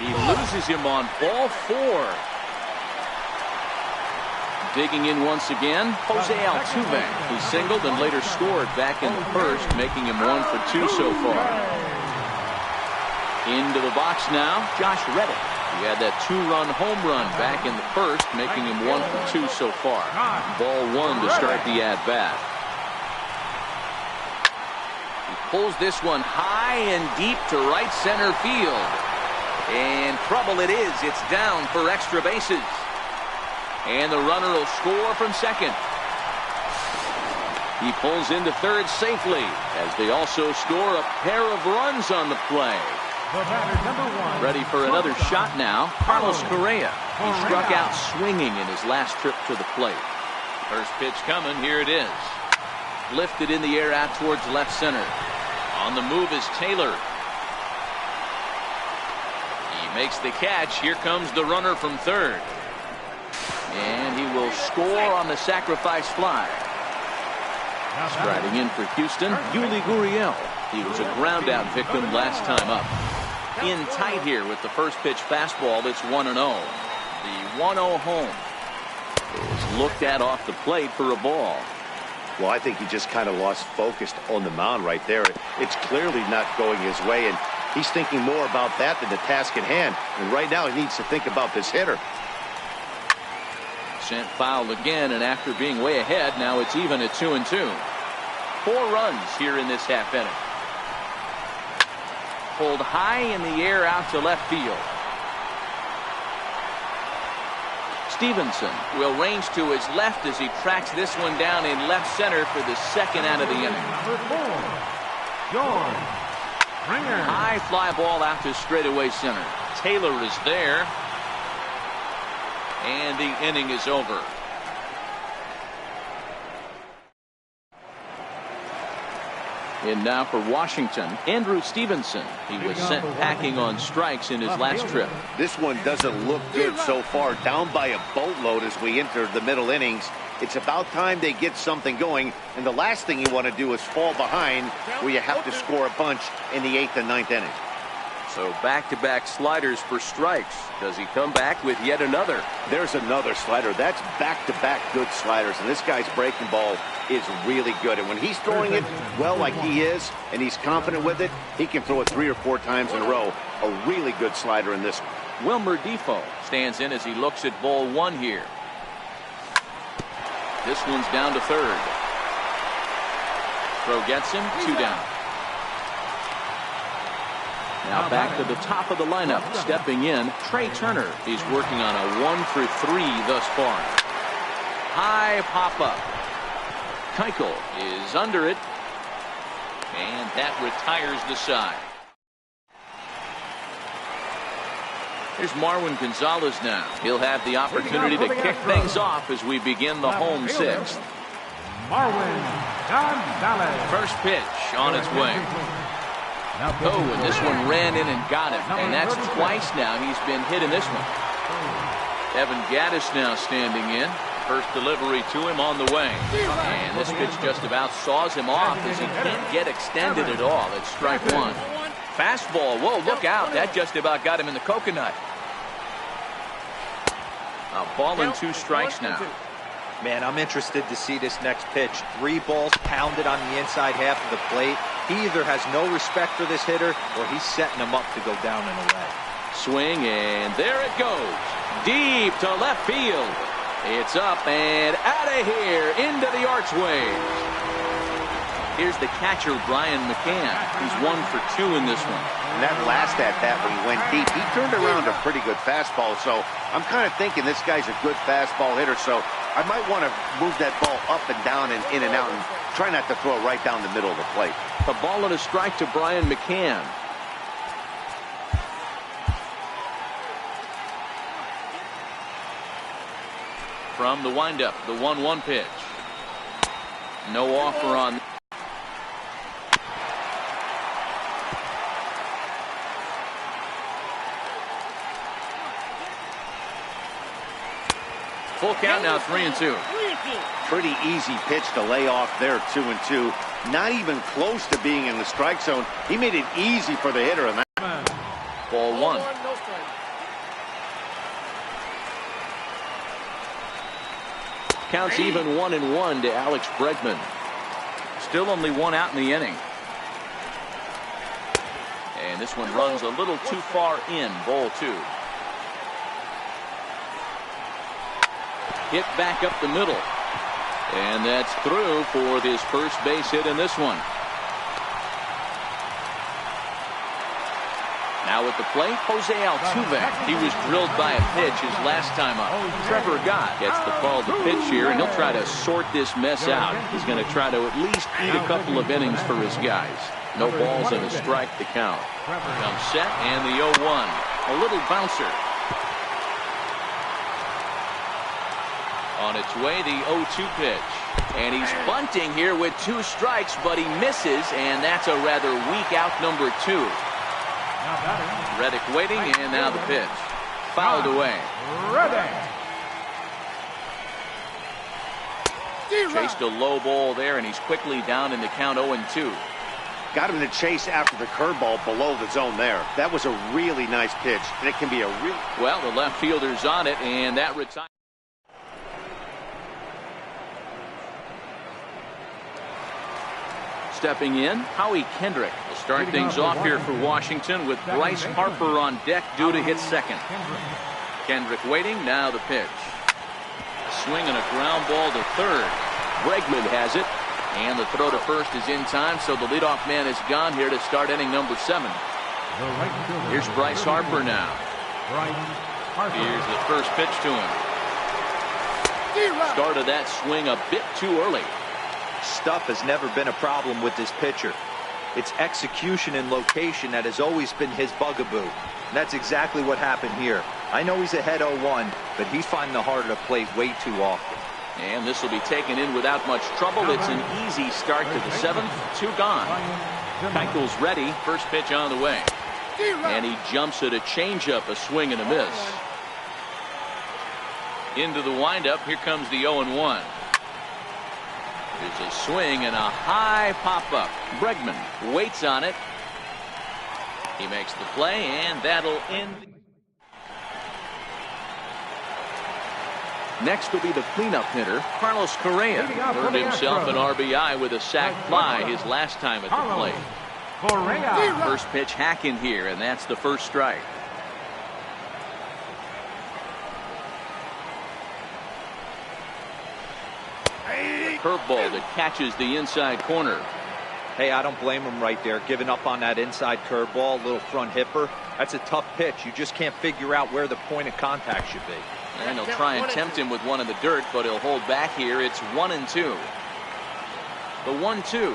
He loses him on ball 4. Digging in once again, Jose Altuve. He singled and later scored back in the first, making him 1 for 2 so far. Into the box now, Josh Reddick. He had that 2-run home run back in the first, making him 1 for 2 so far. Ball 1 to start the at-bat. He pulls this one high and deep to right center field. And trouble it is. It's down for extra bases. And the runner will score from second. He pulls into third safely as they also score a pair of runs on the play. Ready for another shot now, Carlos Correa. He struck out swinging in his last trip to the plate. First pitch coming. Here it is. Lifted in the air out towards left center. On the move is Taylor. Makes the catch. Here comes the runner from third. And he will score on the sacrifice fly. Striding in for Houston, Yuli Gurriel. He was a ground out victim last time up. In tight here with the first pitch fastball. It's 1-0. The 1-0 home is looked at off the plate for a ball. Well, I think he just kind of lost focus on the mound right there. It's clearly not going his way, and he's thinking more about that than the task at hand. And right now he needs to think about this hitter. Sent foul again, and after being way ahead, now it's even at 2-2. 4 runs here in this half inning. Pulled high in the air out to left field. Stevenson will range to his left as he tracks this one down in left center for the second out of the inning. Number 4, George Springer. High fly ball out to straightaway center. Taylor is there. And the inning is over. And now for Washington, Andrew Stevenson. He was sent packing on strikes in his last trip. This one doesn't look good so far. Down by a boatload as we enter the middle innings. It's about time they get something going. And the last thing you want to do is fall behind where you have to score a bunch in the 8th and 9th inning. So back-to-back sliders for strikes. Does he come back with yet another? There's another slider. That's back-to-back good sliders. And this guy's breaking ball is really good. And when he's throwing it well like he is, and he's confident with it, he can throw it 3 or 4 times in a row. A really good slider in this one. Wilmer Defoe stands in as he looks at ball 1 here. This one's down to third. Throw gets him, 2 down. Now back to the top of the lineup. Stepping in, Trey Turner. He's working on a 1 for 3 thus far. High pop-up. Keuchel is under it. And that retires the side. Here's Marwin Gonzalez now. He'll have the opportunity to kick things off as we begin the home 6th. Marwin Gonzalez. First pitch on its way. Oh, and this one ran in and got him. And that's twice now he's been hit in this one. Evan Gaddis now standing in. First delivery to him on the way. And this pitch just about saws him off as he can't get extended at all. It's strike 1. Fastball. Whoa, look out. That just about got him in the coconut. A ball and 2 strikes now. Man, I'm interested to see this next pitch. 3 balls pounded on the inside half of the plate. He either has no respect for this hitter or he's setting him up to go down and away. Swing, and there it goes. Deep to left field. It's up and out of here into the archways. Here's the catcher, Brian McCann. He's 1 for 2 in this one. And that last at-bat when he went deep, he turned around a pretty good fastball. So I'm kind of thinking this guy's a good fastball hitter. So I might want to move that ball up and down and in and out and try not to throw it right down the middle of the plate. A ball and a strike to Brian McCann. From the windup, the 1-1 pitch. No offer on. Full count now, 3-2. Pretty easy pitch to lay off there, 2-2. Not even close to being in the strike zone. He made it easy for the hitter in that. Ball 1. Counts even 1-1 to Alex Bregman. Still only 1 out in the inning. And this one runs a little too far in. Ball 2. Hit back up the middle. And that's through for his first base hit in this one. Now at the plate, Jose Altuve. He was drilled by a pitch his last time up. Trevor Gott gets the call to pitch here, and he'll try to sort this mess out. He's going to try to at least eat a couple of innings for his guys. No balls and a strike to count. Comes set, and the 0-1. A little bouncer. On its way, the 0-2 pitch. And he's bunting here with 2 strikes, but he misses, and that's a rather weak out number 2. Reddick waiting, and now the pitch. Fouled away. Chased a low ball there, and he's quickly down in the count 0-2. Got him to chase after the curveball below the zone there. That was a really nice pitch, and it can be a real... Well, the left fielder's on it, and that retires. Stepping in, Howie Kendrick will start things off here for Washington with Bryce Harper on deck due to hit second. Kendrick waiting, now the pitch. A swing and a ground ball to third. Bregman has it, and the throw to first is in time, so the leadoff man is gone here to start inning number 7. Here's Bryce Harper now. Here's the first pitch to him. Started that swing a bit too early. Stuff has never been a problem with this pitcher. It's execution and location that has always been his bugaboo. And that's exactly what happened here. I know he's ahead 0-1, but he's finding the heart of the plate way too often. And this will be taken in without much trouble. It's an easy start to the 7th. 2 gone. Keuchel's ready. First pitch on the way. And he jumps at a changeup, a swing and a miss. Into the windup. Here comes the 0-1. There's a swing and a high pop-up. Bregman waits on it. He makes the play, and that'll end. Next will be the cleanup hitter, Carlos Correa. Earned himself an RBI with a sac fly his last time at the plate. First pitch hack in here, and that's the first strike. Curveball that catches the inside corner. Hey, I don't blame him right there. Giving up on that inside curveball, little front hipper. That's a tough pitch. You just can't figure out where the point of contact should be. And he'll try and tempt him with one in the dirt, but he'll hold back here. It's 1-2. The 1-2.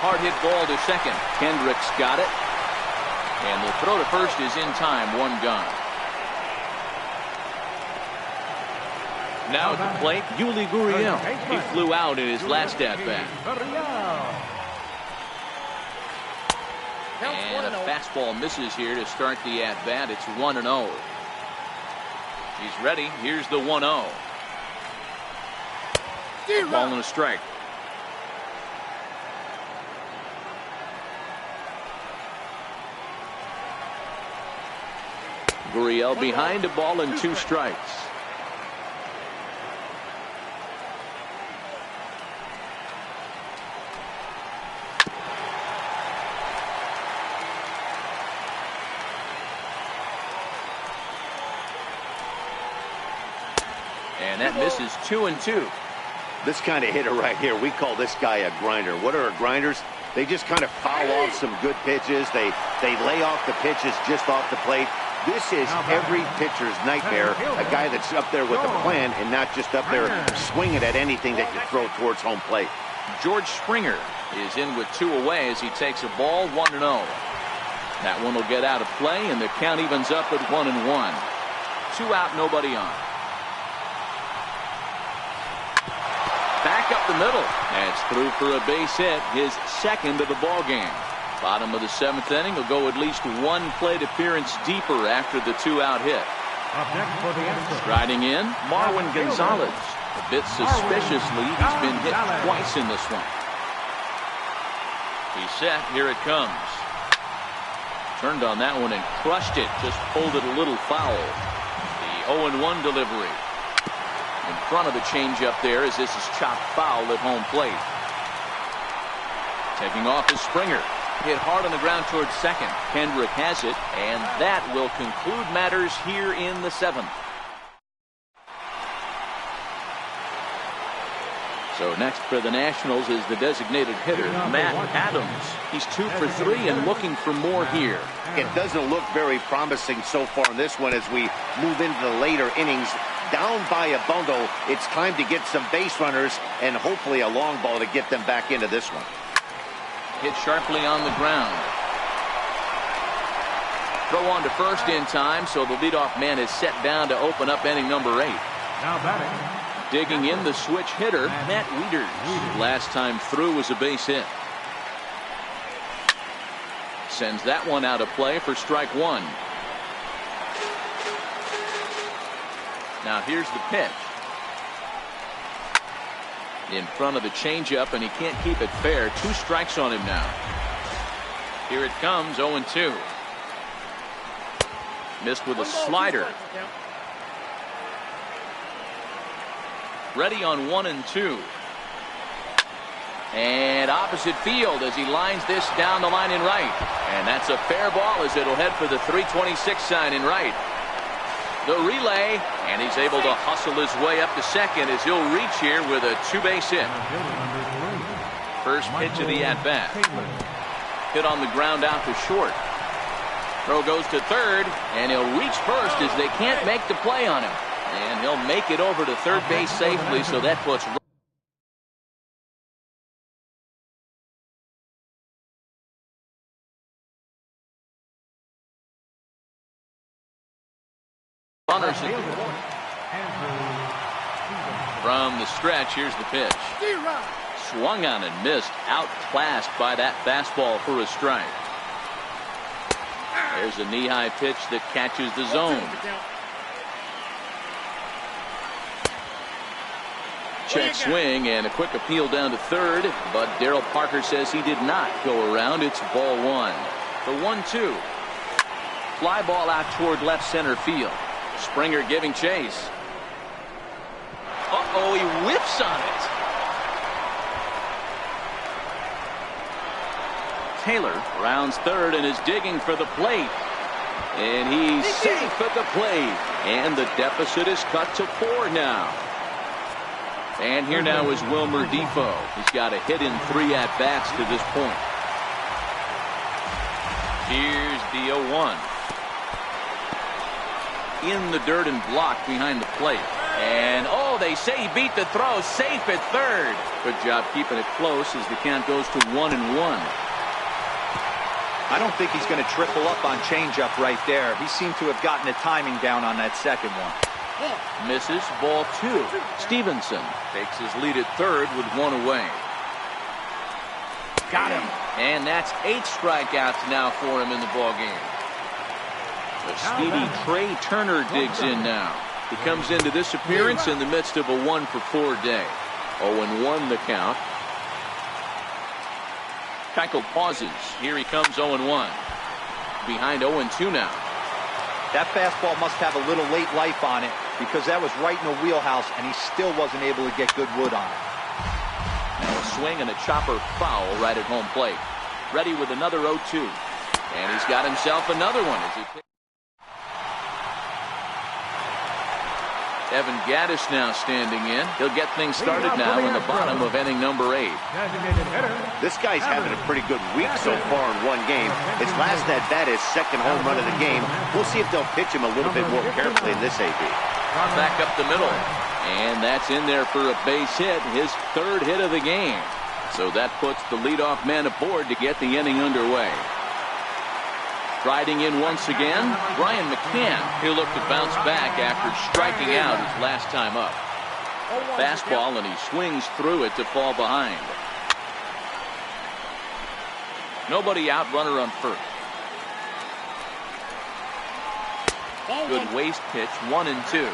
Hard hit ball to second. Kendrick's got it. And the throw to first is in time. 1 gone. Now at the plate, Yuli Gurriel. He flew out in his last at-bat. And a fastball misses here to start the at-bat. It's 1-0. He's ready. Here's the 1-0. Ball and a strike. Gurriel behind a ball and 2 strikes. And that misses 2-2. This kind of hitter right here, we call this guy a grinder. What are grinders? They just kind of foul off some good pitches. They lay off the pitches just off the plate. This is every pitcher's nightmare, a guy that's up there with a plan and not just up there swinging at anything that you throw towards home plate. George Springer is in with 2 away as he takes a ball. 1-0. That one will get out of play, and the count evens up at 1-1. 2 out, nobody on. Back up the middle. That's through for a base hit, his second of the ball game. Bottom of the 7th inning. Will go at least 1 plate appearance deeper after the 2-out hit. Striding in, Marwin Gonzalez. A bit suspiciously, he's been hit twice in this one. He's set. Here it comes. Turned on that one and crushed it. Just pulled it a little foul. The 0-1 delivery. In front of the changeup there as this is chopped foul at home plate. Taking off is Springer. Hit hard on the ground towards second. Kendrick has it, and that will conclude matters here in the 7th. So next for the Nationals is the designated hitter, Matt Adams. He's 2 for 3 and looking for more here. It doesn't look very promising so far in this one as we move into the later innings. Down by a bundle, it's time to get some base runners and hopefully a long ball to get them back into this one. Hit sharply on the ground. Throw on to first in time, so the leadoff man is set down to open up inning number 8. Now batting. Digging in the switch hitter, Matt Wieters. Last time through was a base hit. Sends that one out of play for strike 1. Now here's the pitch. In front of the changeup, and he can't keep it fair. 2 strikes on him now. Here it comes, 0-2. Missed with a slider. Ready on 1-2. And opposite field as he lines this down the line in right. And that's a fair ball as it'll head for the 326 sign in right. The relay, and he's able to hustle his way up to second as he'll reach here with a 2-base hit. First pitch of the at-bat. Hit on the ground out to short. Throw goes to third, and he'll reach first as they can't make the play on him. And he'll make it over to third base safely, so that puts runners from the stretch. Here's the pitch. Swung on and missed. Outclassed by that fastball for a strike. There's a knee-high pitch that catches the zone. Check swing and a quick appeal down to third, but Darryl Parker says he did not go around. It's ball one. The 1-2. Fly ball out toward left center field. Springer giving chase. Uh-oh, he whips on it. Taylor rounds third and is digging for the plate. And he's safe at the plate. And the deficit is cut to 4 now. And here now is Wilmer Defoe. He's got a hit in 3 at-bats to this point. Here's the 0-1. In the dirt and blocked behind the plate. And, oh, they say he beat the throw. Safe at third. Good job keeping it close as the count goes to 1-1. I don't think he's going to triple up on changeup right there. He seemed to have gotten the timing down on that second one. Misses. Ball 2. Stevenson takes his lead at third with 1 away. Got him. And that's 8 strikeouts now for him in the ballgame. The speedy Trey Turner digs in now. He comes into this appearance in the midst of a 1-for-4 day. 0-1 the count. Keuchel pauses. Here he comes 0-1. Behind 0-2 now. That fastball must have a little late life on it because that was right in the wheelhouse and he still wasn't able to get good wood on it. Now a swing and a chopper foul right at home plate. Ready with another 0-2. And he's got himself another one as he picks. Evan Gaddis now standing in. He'll get things started now in the bottom of inning number 8. This guy's having a pretty good week so far in one game. His last at-bat is second home run of the game. We'll see if they'll pitch him a little bit more carefully in this AB. Back up the middle. And that's in there for a base hit. His 3rd hit of the game. So that puts the leadoff man aboard to get the inning underway. Riding in once again, Brian McCann. He'll look to bounce back after striking out his last time up. Fastball, and he swings through it to fall behind. Nobody out, runner on first. Good waist pitch, 1-2.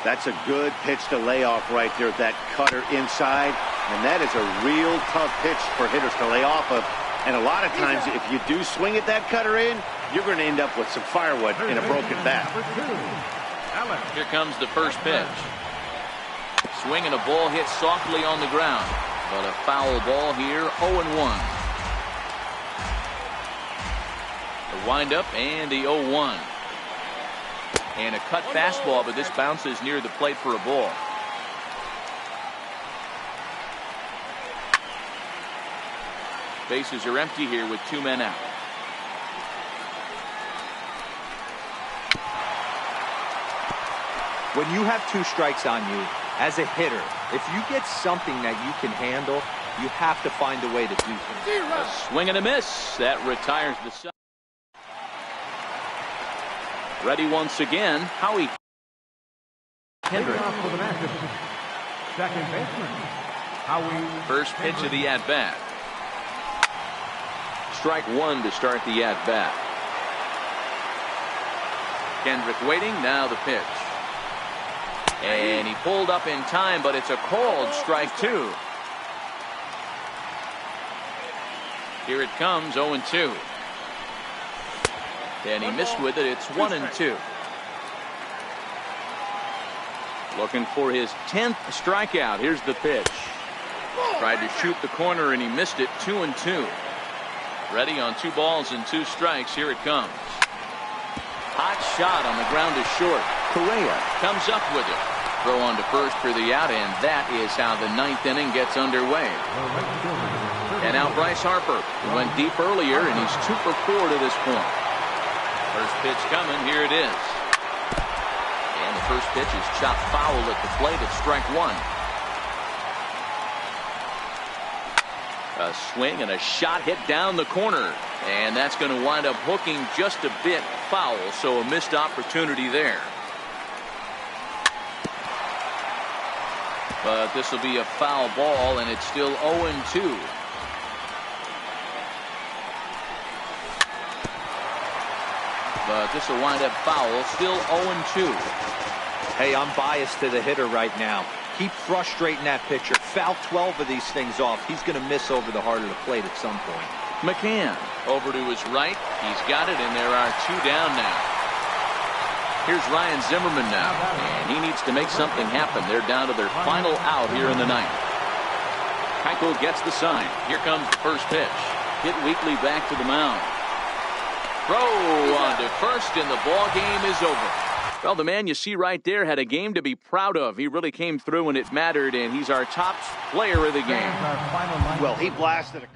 That's a good pitch to lay off right there, that cutter inside. And that is a real tough pitch for hitters to lay off of. And a lot of times, if you do swing at that cutter in, you're going to end up with some firewood in a broken bat. Here comes the first pitch. Swing and a ball hit softly on the ground. But a foul ball here, 0-1. The windup and the 0-1. And a cut fastball, but this bounces near the plate for a ball. Bases are empty here with 2 men out. When you have 2 strikes on you, as a hitter, if you get something that you can handle, you have to find a way to do things. A swing and a miss. That retires the side. Ready once again, Howie Kendrick. Second baseman, Howie. First pitch of the at-bat. Strike 1 to start the at-bat. Kendrick waiting, now the pitch. And he pulled up in time, but it's a called strike 2. Here it comes, 0-2. And he missed with it, it's 1-2. Looking for his 10th strikeout. Here's the pitch. Tried to shoot the corner and he missed it, 2-2. Ready on 2 balls and 2 strikes. Here it comes. Hot shot on the ground is short. Correa comes up with it. Throw on to first for the out, and that is how the 9th inning gets underway. And now Bryce Harper, who went deep earlier, and he's 2 for 4 to this point. First pitch coming. Here it is. And the first pitch is chopped foul at the plate at strike one. A swing and a shot hit down the corner. And that's going to wind up hooking just a bit foul. So a missed opportunity there. But this will be a foul ball, and it's still 0-2. But this will wind up foul, still 0-2. Hey, I'm biased to the hitter right now. Keep frustrating that pitcher. Foul 12 of these things off. He's going to miss over the heart of the plate at some point. McCann over to his right. He's got it, and there are two down now. Here's Ryan Zimmerman now, and he needs to make something happen. They're down to their final out here in the ninth. Keuchel gets the sign. Here comes the first pitch. Hit Weekly back to the mound. Throw on to first, and the ball game is over. Well, the man you see right there had a game to be proud of. He really came through when it mattered, and he's our top player of the game. Well, he blasted a